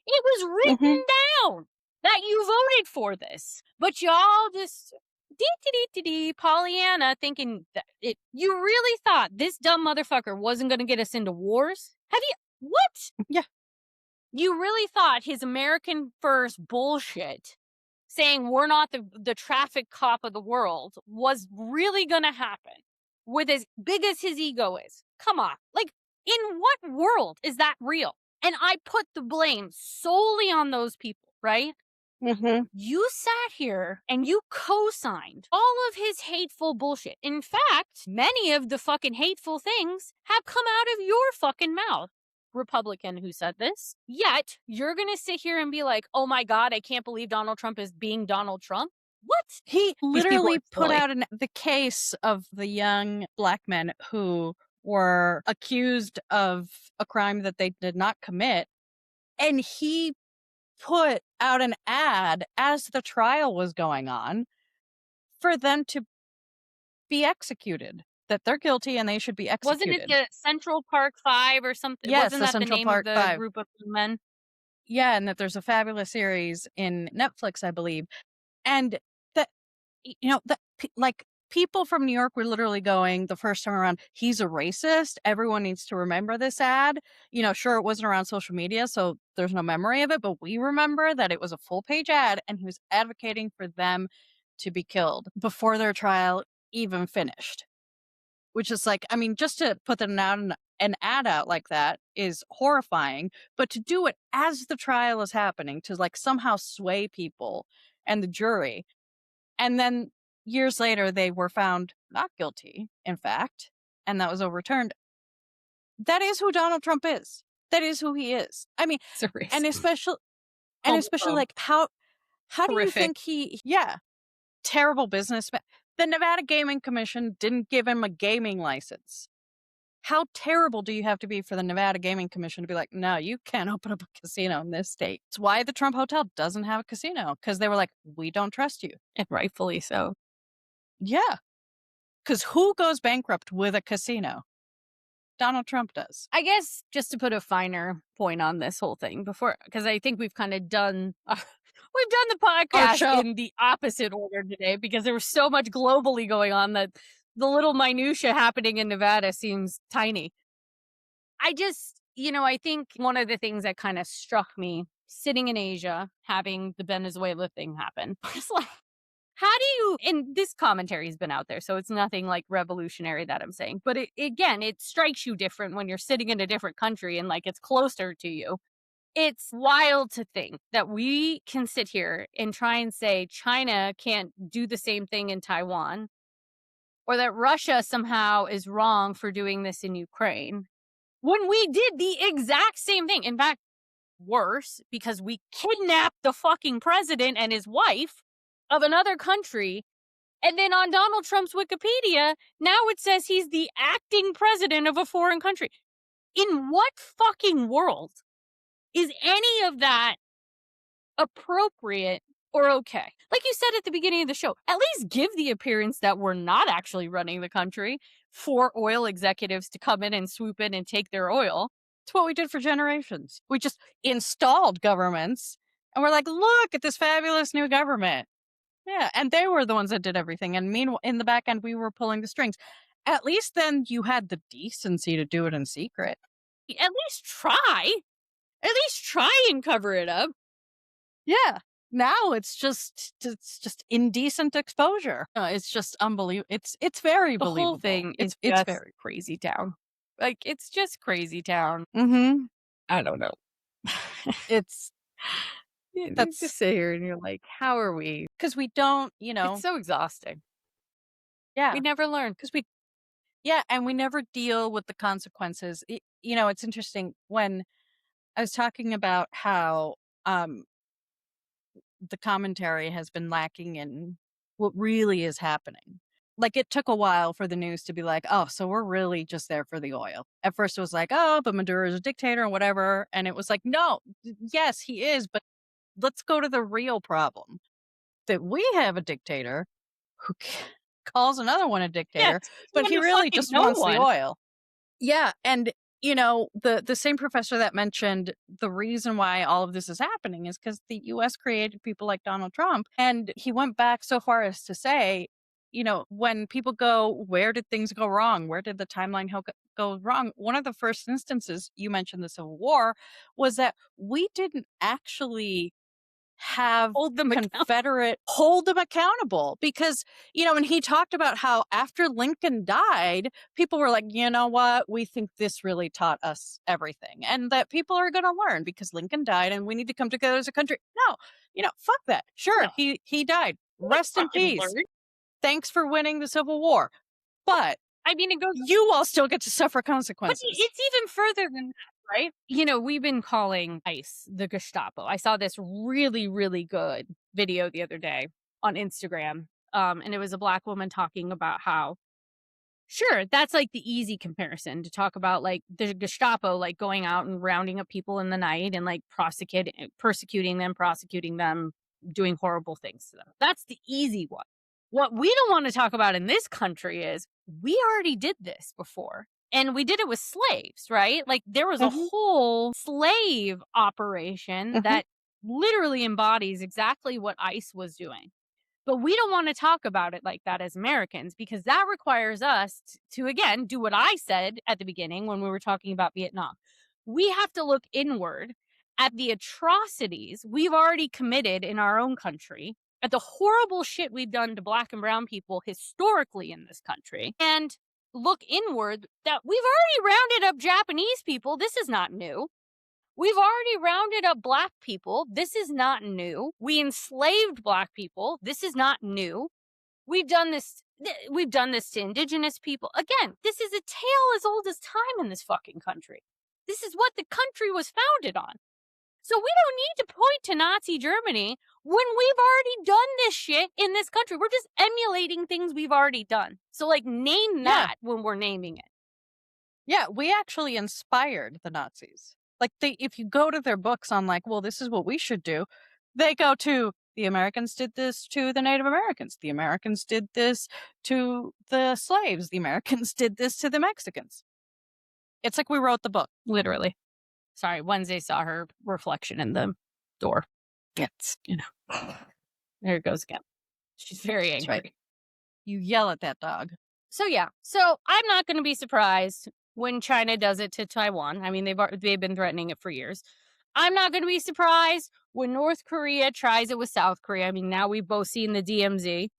[SPEAKER 1] It was written down that you voted for this. But y'all just Pollyanna thinking that you really thought this dumb motherfucker wasn't going to get us into wars? Have you? What?
[SPEAKER 2] Yeah.
[SPEAKER 1] You really thought his American first bullshit saying we're not the traffic cop of the world was really going to happen with as big as his ego is? Come on. Like, in what world is that real? And I put the blame solely on those people, right? You sat here and you co-signed all of his hateful bullshit. In fact, many of the fucking hateful things have come out of your fucking mouth, Republican who said this. Yet, you're going to sit here and be like, oh my God, I can't believe Donald Trump is being Donald Trump. What?
[SPEAKER 2] He literally put out the case of the young black men who were accused of a crime that they did not commit. And he put out an ad as the trial was going on for them to be executed, that they're guilty and they should be executed.
[SPEAKER 1] Wasn't it the Central Park Five or something?
[SPEAKER 2] Yes,
[SPEAKER 1] Wasn't
[SPEAKER 2] the
[SPEAKER 1] that
[SPEAKER 2] Central
[SPEAKER 1] the name
[SPEAKER 2] Park
[SPEAKER 1] of the
[SPEAKER 2] Five.
[SPEAKER 1] group of men?
[SPEAKER 2] Yeah, and that there's a fabulous series in Netflix, I believe. And that, like, people from New York were literally going the first time around, he's a racist. Everyone needs to remember this ad. Sure, it wasn't around social media, so there's no memory of it, but we remember that it was a full-page ad, and he was advocating for them to be killed before their trial even finished. Which is like, just to put an ad out like that is horrifying, but to do it as the trial is happening, to like somehow sway people and the jury, and then years later they were found not guilty, in fact, and that was overturned. That is who Donald Trump is. That is who he is. And especially like how do you think terrible businessman. The Nevada Gaming Commission didn't give him a gaming license. How terrible do you have to be for the Nevada Gaming Commission to be like, no, you can't open up a casino in this state? It's why the Trump Hotel doesn't have a casino, because they were like, we don't trust you.
[SPEAKER 1] And rightfully so.
[SPEAKER 2] Yeah. Because who goes bankrupt with a casino? Donald Trump does.
[SPEAKER 1] I guess just to put a finer point on this whole thing because I think we've kind of done... We've done the podcast in the opposite order today because there was so much globally going on that the little minutia happening in Nevada seems tiny. I just, I think one of the things that kind of struck me sitting in Asia, having the Venezuela thing happen, was like, how do you, and this commentary has been out there, so it's nothing like revolutionary that I'm saying, but it strikes you different when you're sitting in a different country and like it's closer to you. It's wild to think that we can sit here and try and say China can't do the same thing in Taiwan, or that Russia somehow is wrong for doing this in Ukraine, when we did the exact same thing. In fact, worse, because we kidnapped the fucking president and his wife of another country. And then on Donald Trump's Wikipedia, now it says he's the acting president of a foreign country. In what fucking world is any of that appropriate or okay? Like you said at the beginning of the show, at least give the appearance that we're not actually running the country for oil executives to come in and swoop in and take their oil.
[SPEAKER 2] It's what we did for generations. We just installed governments and we're like, look at this fabulous new government. Yeah, and they were the ones that did everything, and meanwhile, in the back end, we were pulling the strings. At least then you had the decency to do it in secret.
[SPEAKER 1] At least try. At least try and cover it up.
[SPEAKER 2] Yeah. Now it's just indecent exposure. It's just unbelievable. It's very
[SPEAKER 1] The whole
[SPEAKER 2] believable.
[SPEAKER 1] thing is
[SPEAKER 2] It's
[SPEAKER 1] just
[SPEAKER 2] very
[SPEAKER 1] crazy town. Like, it's just crazy town.
[SPEAKER 2] Mhm.
[SPEAKER 1] I don't know.
[SPEAKER 2] It's
[SPEAKER 1] You
[SPEAKER 2] that's
[SPEAKER 1] just sit here and you're like, "How are we?"
[SPEAKER 2] because we don't,
[SPEAKER 1] It's so exhausting.
[SPEAKER 2] yeah,
[SPEAKER 1] We never learn.
[SPEAKER 2] because we yeah, and we never deal with the consequences. It's interesting when I was talking about how um the commentary has been lacking in what really is happening. Like, it took a while for the news to be like, oh, so we're really just there for the oil. At first, it was like, oh, but Maduro is a dictator and whatever. And it was like, no, yes, he is. But let's go to the real problem that we have a dictator who calls another one a
[SPEAKER 1] Yes,
[SPEAKER 2] dictator,
[SPEAKER 1] he's
[SPEAKER 2] but
[SPEAKER 1] one
[SPEAKER 2] he
[SPEAKER 1] to
[SPEAKER 2] really
[SPEAKER 1] fucking
[SPEAKER 2] just
[SPEAKER 1] no
[SPEAKER 2] wants the
[SPEAKER 1] one.
[SPEAKER 2] oil. Yeah, and the same professor that mentioned the reason why all of this is happening is because the US created people like Donald Trump. And he went back so far as to say, when people go, where did things go wrong? Where did the timeline go wrong? One of the first instances, you mentioned the Civil War, was that we didn't actually have
[SPEAKER 1] Hold them accountable.
[SPEAKER 2] Confederate hold them accountable because, and he talked about how after Lincoln died, people were like, you know what, we think this really taught us everything and that people are going to learn because Lincoln died and we need to come together as a country. No, fuck that. Sure,
[SPEAKER 1] No,
[SPEAKER 2] he died. Rest in
[SPEAKER 1] fucking
[SPEAKER 2] peace.
[SPEAKER 1] learn.
[SPEAKER 2] Thanks for winning the Civil War. But
[SPEAKER 1] I mean, it goes,
[SPEAKER 2] you all still get to suffer
[SPEAKER 1] but
[SPEAKER 2] consequences.
[SPEAKER 1] it's even further than that, right? We've been calling ICE the Gestapo. I saw this really, really good video the other day on Instagram. And it was a Black woman talking about how, sure, that's like the easy comparison to talk about, like the Gestapo, like going out and rounding up people in the night and like prosecuting them, doing horrible things to them. That's the easy one. What we don't want to talk about in this country is we already did this before. And we did it with slaves, right? Like there was a
[SPEAKER 2] Hmm.
[SPEAKER 1] whole slave operation
[SPEAKER 2] Hmm.
[SPEAKER 1] that literally embodies exactly what ICE was doing. But we don't want to talk about it like that as Americans because that requires us to, again, do what I said at the beginning when we were talking about Vietnam. We have to look inward at the atrocities we've already committed in our own country, at the horrible shit we've done to Black and brown people historically in this country, and look inward that we've already rounded up Japanese people. This is not new. We've already rounded up Black people. This is not new. We enslaved Black people. This is not new. We've done this. We've done this to Indigenous people. Again, this is a tale as old as time in this fucking country. This is what the country was founded on. So we don't need to point to Nazi Germany when we've already done this shit in this country. We're just emulating things we've already done. So, like, name that when we're naming it.
[SPEAKER 2] Yeah, we actually inspired the Nazis. Like, if you go to their books on like, well, this is what we should do, they go to the Americans did this to the Native Americans. The Americans did this to the slaves. The Americans did this to the Mexicans. It's like we wrote the book.
[SPEAKER 1] Literally. Sorry, Wednesday saw her reflection in the door. It's, there it goes again. She's very
[SPEAKER 2] That's
[SPEAKER 1] angry.
[SPEAKER 2] right. You yell at that dog.
[SPEAKER 1] So yeah, so I'm not going to be surprised when China does it to Taiwan. I mean, they've been threatening it for years. I'm not going to be surprised when North Korea tries it with South Korea. I mean, now we've both seen the DMZ.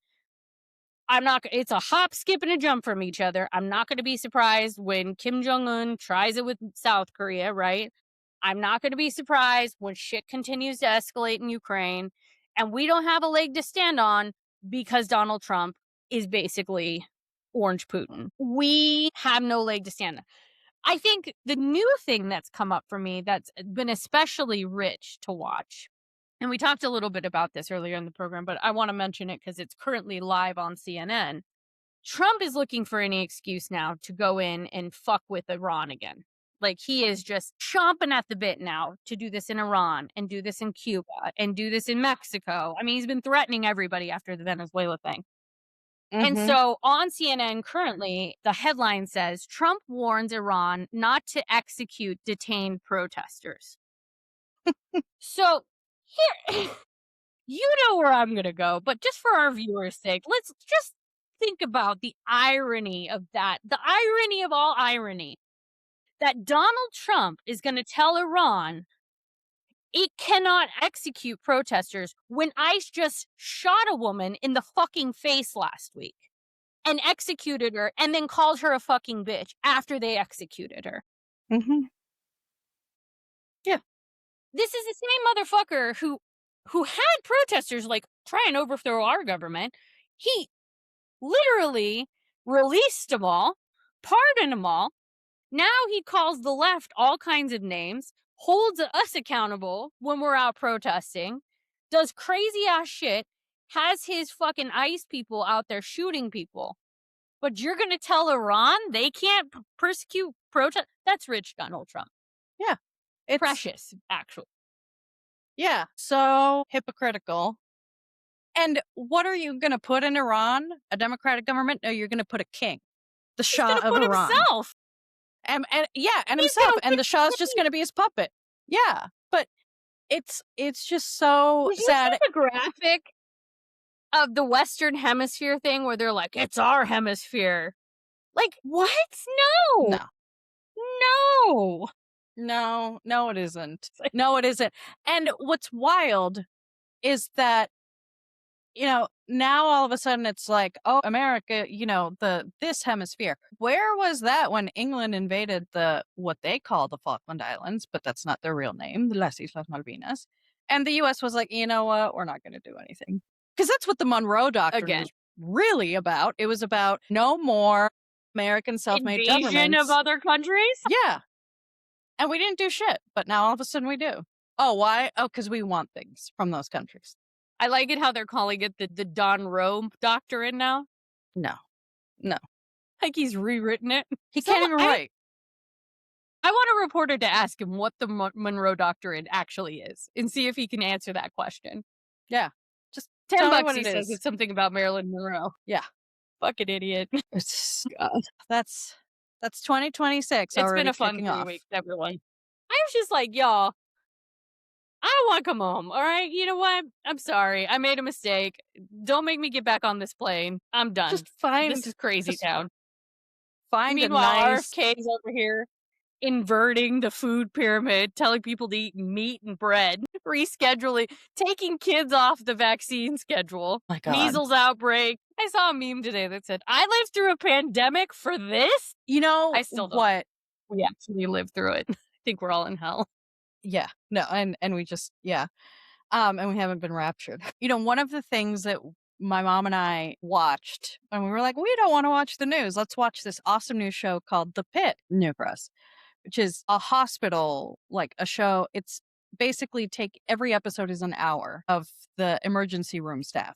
[SPEAKER 1] It's a hop, skip, and a jump from each other. I'm not going to be surprised when Kim Jong-un tries it with South Korea, right? I'm not going to be surprised when shit continues to escalate in Ukraine and we don't have a leg to stand on because Donald Trump is basically Orange Putin. We have no leg to stand on. I think the new thing that's come up for me that's been especially rich to watch, and we talked a little bit about this earlier in the program, but I want to mention it because it's currently live on CNN. Trump is looking for any excuse now to go in and fuck with Iran again. Like, he is just chomping at the bit now to do this in Iran and do this in Cuba and do this in Mexico. I mean, he's been threatening everybody after the Venezuela thing. And
[SPEAKER 2] Mm-hmm.
[SPEAKER 1] so on CNN currently, the headline says Trump warns Iran not to execute detained protesters. So here, You know where I'm going to go, but just for our viewers' sake, let's just think about the irony of that. The irony of all irony that Donald Trump is going to tell Iran it cannot execute protesters when ICE just shot a woman in the fucking face last week and executed her and then called her a fucking bitch after they executed her.
[SPEAKER 2] Mm-hmm. Yeah.
[SPEAKER 1] This is the same motherfucker who had protesters like try and overthrow our government. He literally released them all, pardoned them all. Now he calls the left all kinds of names, holds us accountable when we're out protesting, does crazy ass shit, has his fucking ICE people out there shooting people. But you're going to tell Iran they can't persecute protest? That's rich Donald Trump.
[SPEAKER 2] Yeah.
[SPEAKER 1] It's precious, actually.
[SPEAKER 2] Yeah. So hypocritical. And what are you going to put in Iran? A democratic government? No, you're going to put a king. The Shah of Iran.
[SPEAKER 1] Himself.
[SPEAKER 2] And himself. And the Shah's just going to be his puppet. Yeah. But it's just so sad.
[SPEAKER 1] The graphic of the Western Hemisphere thing where they're like, it's our hemisphere. Like, what? No.
[SPEAKER 2] No, it isn't. No, it isn't. And what's wild is that, now all of a sudden it's like, oh, America, this hemisphere. Where was that when England invaded what they call the Falkland Islands, but that's not their real name, the Las Islas Malvinas. And the U.S. was like, you know what? We're not going to do anything. Because that's what the Monroe Doctrine was really about. It was about no more American self-made governments.
[SPEAKER 1] Invasion of other countries?
[SPEAKER 2] Yeah. And we didn't do shit, but now all of a sudden we do. Oh, why? Oh, because we want things from those countries.
[SPEAKER 1] I like it how they're calling it the Don Roe Doctrine now.
[SPEAKER 2] No.
[SPEAKER 1] Like he's rewritten it.
[SPEAKER 2] He can't even write.
[SPEAKER 1] I want a reporter to ask him what the Monroe Doctrine actually is and see if he can answer that question.
[SPEAKER 2] Yeah. Just
[SPEAKER 1] $10 he says it's something about Marilyn Monroe.
[SPEAKER 2] Yeah.
[SPEAKER 1] Fucking idiot.
[SPEAKER 2] God. That's 2026
[SPEAKER 1] It's
[SPEAKER 2] already
[SPEAKER 1] been a fun 3 weeks, everyone. I was just like, y'all, I don't want to come home, all right? You know what? I'm sorry. I made a mistake. Don't make me get back on this plane. I'm done. This is crazy town. Meanwhile, RFK's over here inverting the food pyramid, telling people to eat meat and bread, rescheduling, taking kids off the vaccine schedule.
[SPEAKER 2] My God.
[SPEAKER 1] Measles outbreak. I saw a meme today that said, I lived through a pandemic for this?
[SPEAKER 2] I still don't. What?
[SPEAKER 1] We actually lived through it. I think we're all in hell.
[SPEAKER 2] Yeah. No, and we just, yeah. And we haven't been raptured. One of the things that my mom and I watched, and we were like, we don't want to watch the news. Let's watch this awesome new show called The Pit, new for us, which is a hospital, like a show. It's basically every episode is an hour of the emergency room staff.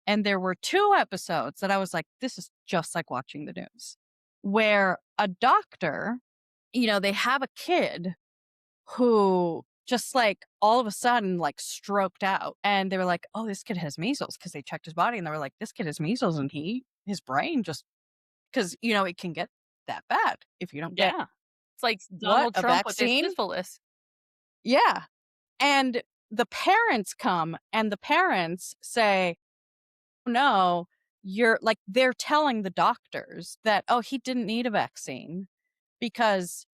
[SPEAKER 2] And there were 2 episodes that I was like, this is just like watching the news, where a doctor, they have a kid who just like all of a sudden like stroked out, and they were like, oh, this kid has measles, because they checked his body and they were like, this kid has measles, and his brain just, because it can get that bad if you don't get
[SPEAKER 1] it's like Donald Trump with his syphilis.
[SPEAKER 2] Yeah. And the parents come and the parents say, no, they're telling the doctors that, oh, he didn't need a vaccine because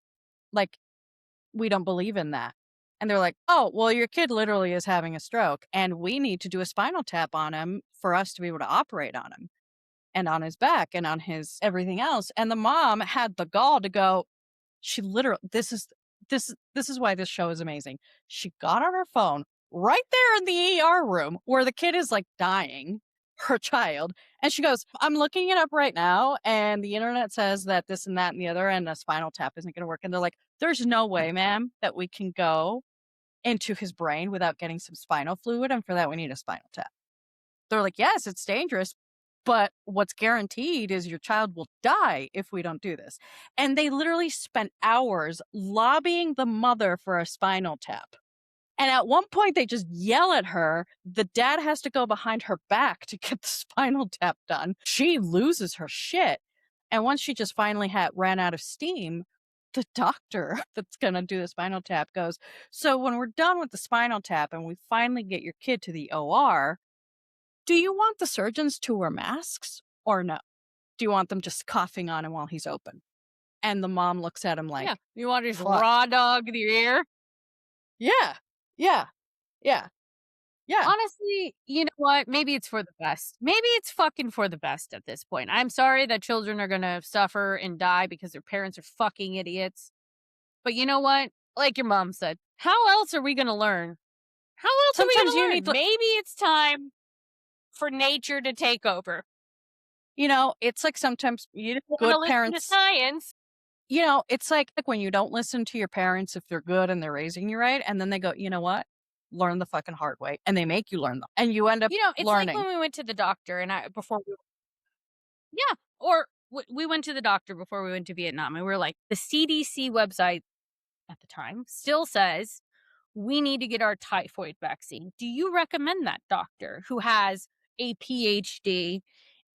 [SPEAKER 2] we don't believe in that. And they're like, oh, well, your kid literally is having a stroke and we need to do a spinal tap on him for us to be able to operate on him and on his back and on his everything else. And the mom had the gall to go, she literally, this is why this show is amazing. She got on her phone right there in the ER room where the kid is like dying, her child. And she goes, I'm looking it up right now, and the internet says that this and that and the other, and a spinal tap isn't going to work. And they're like, there's no way, ma'am, that we can go into his brain without getting some spinal fluid. And for that, we need a spinal tap. They're like, yes, it's dangerous, but what's guaranteed is your child will die if we don't do this. And they literally spent hours lobbying the mother for a spinal tap. And at one point, they just yell at her. The dad has to go behind her back to get the spinal tap done. She loses her shit. And once she just finally ran out of steam, the doctor that's going to do the spinal tap goes, so when we're done with the spinal tap and we finally get your kid to the OR, do you want the surgeons to wear masks or no? Do you want them just coughing on him while he's open? And the mom looks at him like,
[SPEAKER 1] Yeah. You want to just
[SPEAKER 2] fuck.
[SPEAKER 1] raw dog the ear?
[SPEAKER 2] Yeah. Yeah. Yeah. Yeah.
[SPEAKER 1] Honestly, you know what? Maybe it's for the best. Maybe it's fucking for the best at this point. I'm sorry that children are gonna suffer and die because their parents are fucking idiots. But you know what? Like your mom said, how else are we gonna learn? How else are we
[SPEAKER 2] Sometimes
[SPEAKER 1] gonna
[SPEAKER 2] you
[SPEAKER 1] learn?
[SPEAKER 2] need to,
[SPEAKER 1] Maybe it's time for nature to take over.
[SPEAKER 2] it's like sometimes
[SPEAKER 1] You don't want to
[SPEAKER 2] good
[SPEAKER 1] listen to
[SPEAKER 2] parents,
[SPEAKER 1] science.
[SPEAKER 2] it's like when you don't listen to your parents if they're good and they're raising you right, and then they go, you know what? Learn the fucking hard way. And they make you learn them. And you end up
[SPEAKER 1] It's like
[SPEAKER 2] learning.
[SPEAKER 1] when we went to the doctor and yeah, or we went to the doctor before we went to Vietnam and we were like, the CDC website at the time still says we need to get our typhoid vaccine. Do you recommend that, doctor, who has a PhD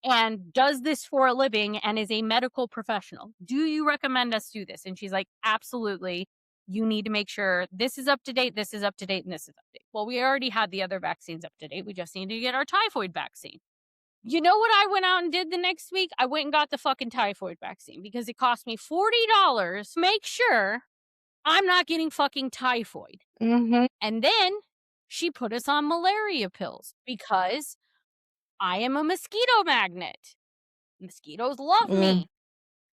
[SPEAKER 1] and does this for a living and is a medical professional? Do you recommend us do this? And she's like, absolutely. You need to make sure this is up to date, this is up to date, and this is up to date. Well, we already had the other vaccines up to date. We just need to get our typhoid vaccine. You know what I went out and did the next week? I went and got the fucking typhoid vaccine because it cost me $40 to make sure I'm not getting fucking typhoid.
[SPEAKER 2] Mm-hmm.
[SPEAKER 1] And then she put us on malaria pills because I am a mosquito magnet. Mosquitoes love me.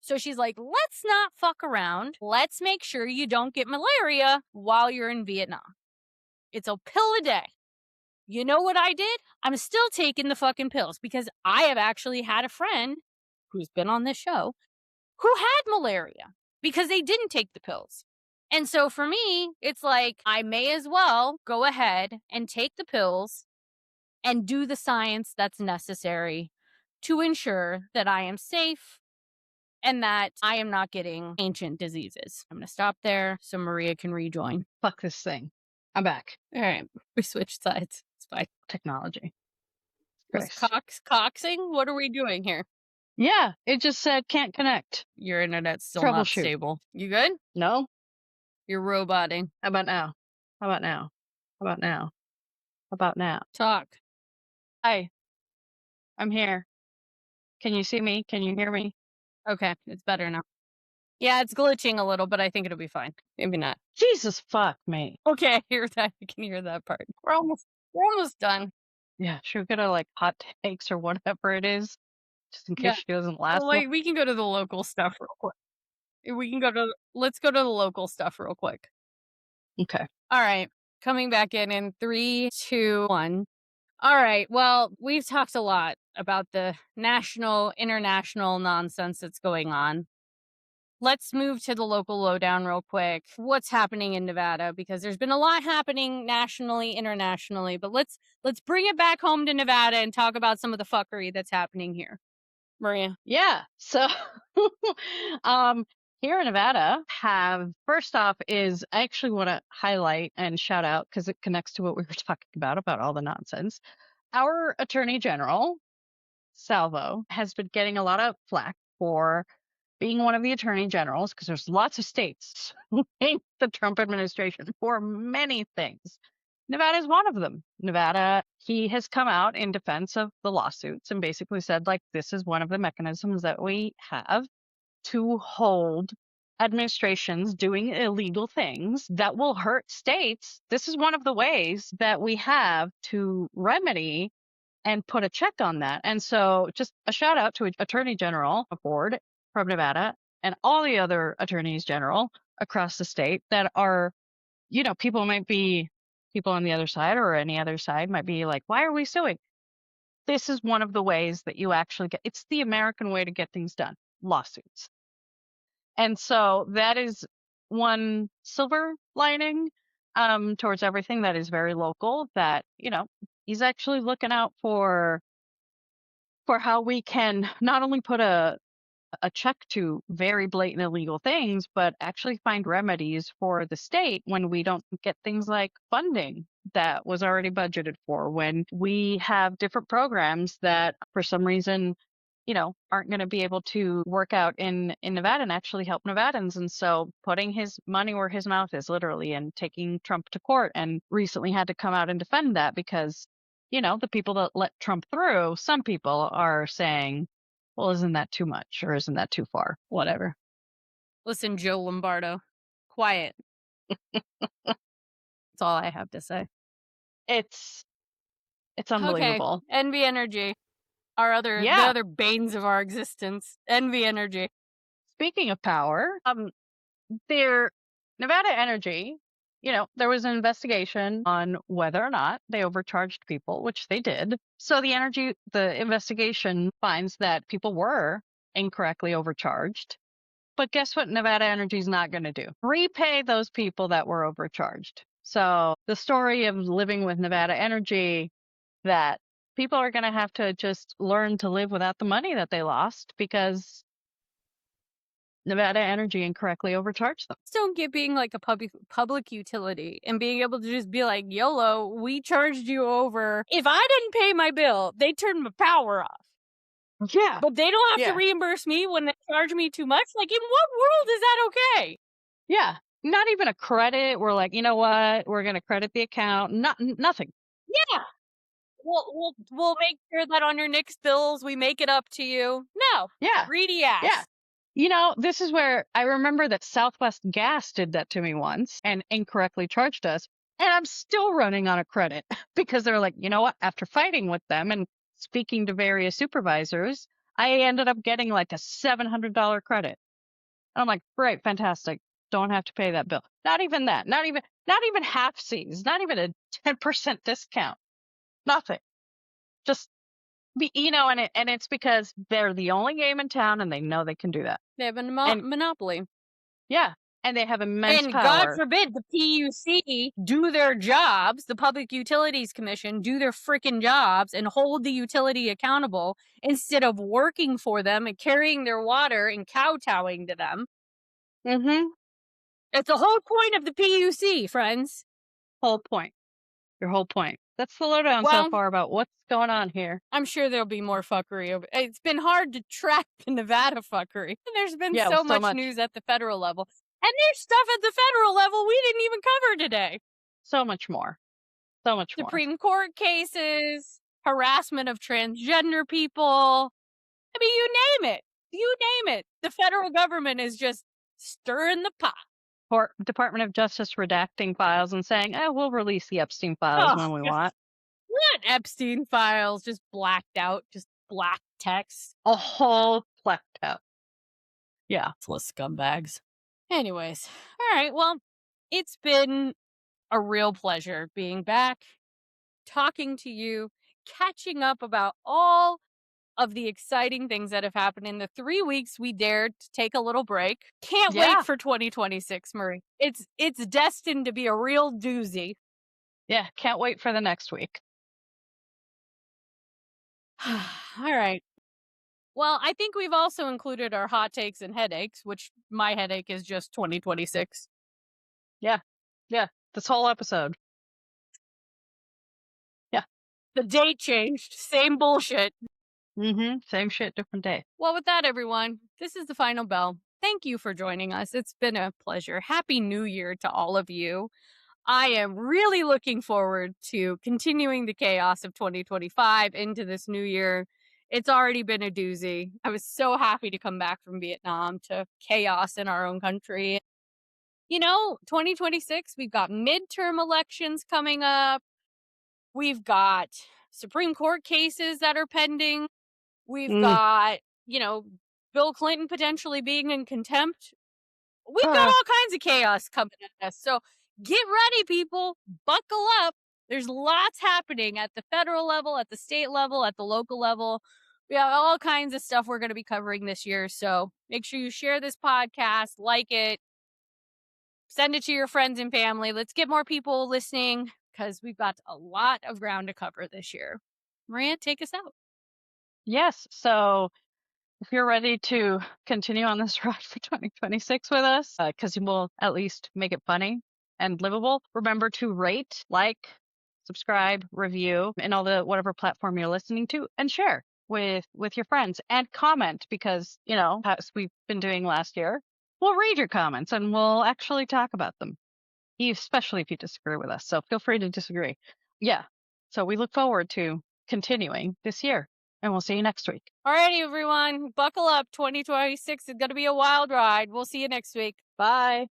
[SPEAKER 1] So she's like, let's not fuck around. Let's make sure you don't get malaria while you're in Vietnam. It's a pill a day. You know what I did? I'm still taking the fucking pills because I have actually had a friend who's been on this show who had malaria because they didn't take the pills. And so for me, it's like I may as well go ahead and take the pills and do the science that's necessary to ensure that I am safe and that I am not getting ancient diseases. I'm going to stop there so Maria can rejoin.
[SPEAKER 2] Fuck this thing. I'm back.
[SPEAKER 1] All right. We switched sides. It's fine.
[SPEAKER 2] Technology.
[SPEAKER 1] Was
[SPEAKER 2] Christ.
[SPEAKER 1] coxing? What are we doing here?
[SPEAKER 2] Yeah, it just said can't connect.
[SPEAKER 1] Your internet's still not
[SPEAKER 2] Troubleshoot.
[SPEAKER 1] stable. You good?
[SPEAKER 2] No?
[SPEAKER 1] You're roboting.
[SPEAKER 2] How about now? How about now? How about now? How about now?
[SPEAKER 1] Talk.
[SPEAKER 2] Hi. I'm here. Can you see me? Can you hear me?
[SPEAKER 1] Okay. It's better now. Yeah, it's glitching a little, but I think it'll be fine. Maybe not.
[SPEAKER 2] Jesus fuck me.
[SPEAKER 1] Okay, I hear that. I can hear that part. We're almost done.
[SPEAKER 2] Yeah, should we go to like hot takes or whatever it is? Just in case
[SPEAKER 1] Yeah.
[SPEAKER 2] she doesn't last
[SPEAKER 1] Well, we can go to the local stuff real quick. Let's go to the local stuff real quick.
[SPEAKER 2] Okay.
[SPEAKER 1] All right. Coming back in 3, 2, 1. All right. Well, we've talked a lot about the national, international nonsense that's going on. Let's move to the local lowdown real quick. What's happening in Nevada? Because there's been a lot happening nationally, internationally, but let's bring it back home to Nevada and talk about some of the fuckery that's happening here. Maria.
[SPEAKER 2] Yeah. So here in Nevada first off is I actually want to highlight and shout out because it connects to what we were talking about all the nonsense. Our Attorney General, Salvo, has been getting a lot of flack for being one of the attorney generals because there's lots of states suing the Trump administration for many things. Nevada is one of them. Nevada, he has come out in defense of the lawsuits and basically said, like, this is one of the mechanisms that we have to hold administrations doing illegal things that will hurt states. This is one of the ways that we have to remedy and put a check on that. And so just a shout out to Attorney General Ford from Nevada and all the other attorneys general across the state that are, people on the other side or any other side might be like, why are we suing? This is one of the ways that you actually it's the American way to get things done, lawsuits. And so that is one silver lining towards everything that is very local that, he's actually looking out for how we can not only put a check to very blatant illegal things, but actually find remedies for the state when we don't get things like funding that was already budgeted for, when we have different programs that for some reason aren't going to be able to work out in Nevada and actually help Nevadans. And so putting his money where his mouth is, literally, and taking Trump to court, and recently had to come out and defend that because, the people that let Trump through, some people are saying, well, isn't that too much, or isn't that too far? Whatever.
[SPEAKER 1] Listen, Joe Lombardo, quiet. That's all I have to say.
[SPEAKER 2] It's unbelievable.
[SPEAKER 1] Okay, Envy Energy, the other banes of our existence. Envy Energy.
[SPEAKER 2] Speaking of power, Nevada Energy, there was an investigation on whether or not they overcharged people, which they did. So the investigation finds that people were incorrectly overcharged. But guess what Nevada Energy is not going to do? Repay those people that were overcharged. So the story of living with Nevada Energy, that people are going to have to just learn to live without the money that they lost because Nevada Energy incorrectly overcharged them.
[SPEAKER 1] Just don't get being like a public utility and being able to just be like, YOLO, we charged you over. If I didn't pay my bill, they turned my power off.
[SPEAKER 2] Yeah.
[SPEAKER 1] But they don't have to reimburse me when they charge me too much. Like, in what world is that okay?
[SPEAKER 2] Yeah. Not even a credit. We're like, you know what? We're going to credit the account. Nothing.
[SPEAKER 1] Yeah. We'll make sure that on your next bills we make it up to you. No.
[SPEAKER 2] Yeah.
[SPEAKER 1] Greedy ass.
[SPEAKER 2] Yeah. This is where I remember that Southwest Gas did that to me once and incorrectly charged us. And I'm still running on a credit because they're like, you know what? After fighting with them and speaking to various supervisors, I ended up getting like a $700 credit. And I'm like, great, fantastic. Don't have to pay that bill. Not even that. Not even half C's. Not even a 10% discount. Nothing. Just and it's because they're the only game in town and they know they can do that.
[SPEAKER 1] They have a monopoly.
[SPEAKER 2] Yeah. And they have immense
[SPEAKER 1] and
[SPEAKER 2] power.
[SPEAKER 1] God forbid the PUC do their jobs, the Public Utilities Commission do their freaking jobs and hold the utility accountable instead of working for them and carrying their water and kowtowing to them.
[SPEAKER 2] Mm-hmm.
[SPEAKER 1] It's the whole point of the PUC, friends.
[SPEAKER 2] Whole point. Your whole point. That's the lowdown so far about what's going on here.
[SPEAKER 1] I'm sure there'll be more fuckery. It's been hard to track the Nevada fuckery. And there's been so much news at the federal level. And there's stuff at the federal level we didn't even cover today.
[SPEAKER 2] So much more. So much more.
[SPEAKER 1] Supreme Court cases, harassment of transgender people. I mean, you name it. You name it. The federal government is just stirring the pot.
[SPEAKER 2] Department of Justice redacting files and saying, we'll release the Epstein files when we want.
[SPEAKER 1] What Epstein files? Just blacked out. Just black text.
[SPEAKER 2] A whole blacked out. Yeah.
[SPEAKER 1] It's scumbags. Anyways. All right. Well, it's been a real pleasure being back, talking to you, catching up about all of the exciting things that have happened in the 3 weeks we dared to take a little break. Can't wait for 2026, Marie. It's destined to be a real doozy.
[SPEAKER 2] Yeah, can't wait for the next week.
[SPEAKER 1] All right. Well, I think we've also included our hot takes and headaches, which my headache is just 2026.
[SPEAKER 2] Yeah. Yeah. This whole episode. Yeah.
[SPEAKER 1] The date changed. Same bullshit.
[SPEAKER 2] Mm-hmm. Same shit, different day.
[SPEAKER 1] Well, with that, everyone, this is the final bell. Thank you for joining us. It's been a pleasure. Happy New Year to all of you. I am really looking forward to continuing the chaos of 2025 into this new year. It's already been a doozy. I was so happy to come back from Vietnam to chaos in our own country. 2026, we've got midterm elections coming up. We've got Supreme Court cases that are pending. We've got, Bill Clinton potentially being in contempt. We've got all kinds of chaos coming at us. So get ready, people. Buckle up. There's lots happening at the federal level, at the state level, at the local level. We have all kinds of stuff we're going to be covering this year. So make sure you share this podcast, like it, send it to your friends and family. Let's get more people listening because we've got a lot of ground to cover this year. Maria, take us out.
[SPEAKER 2] Yes. So if you're ready to continue on this ride for 2026 with us, because we'll at least make it funny and livable, remember to rate, like, subscribe, review, and all the whatever platform you're listening to, and share. with your friends and comment, because, you know, as we've been doing last year, we'll read your comments and we'll actually talk about them, especially if you disagree with us. So feel free to disagree. Yeah. So we look forward to continuing this year, and we'll see you next week.
[SPEAKER 1] Alrighty, everyone, buckle up. 2026 is going to be a wild ride. We'll see you next week.
[SPEAKER 2] Bye.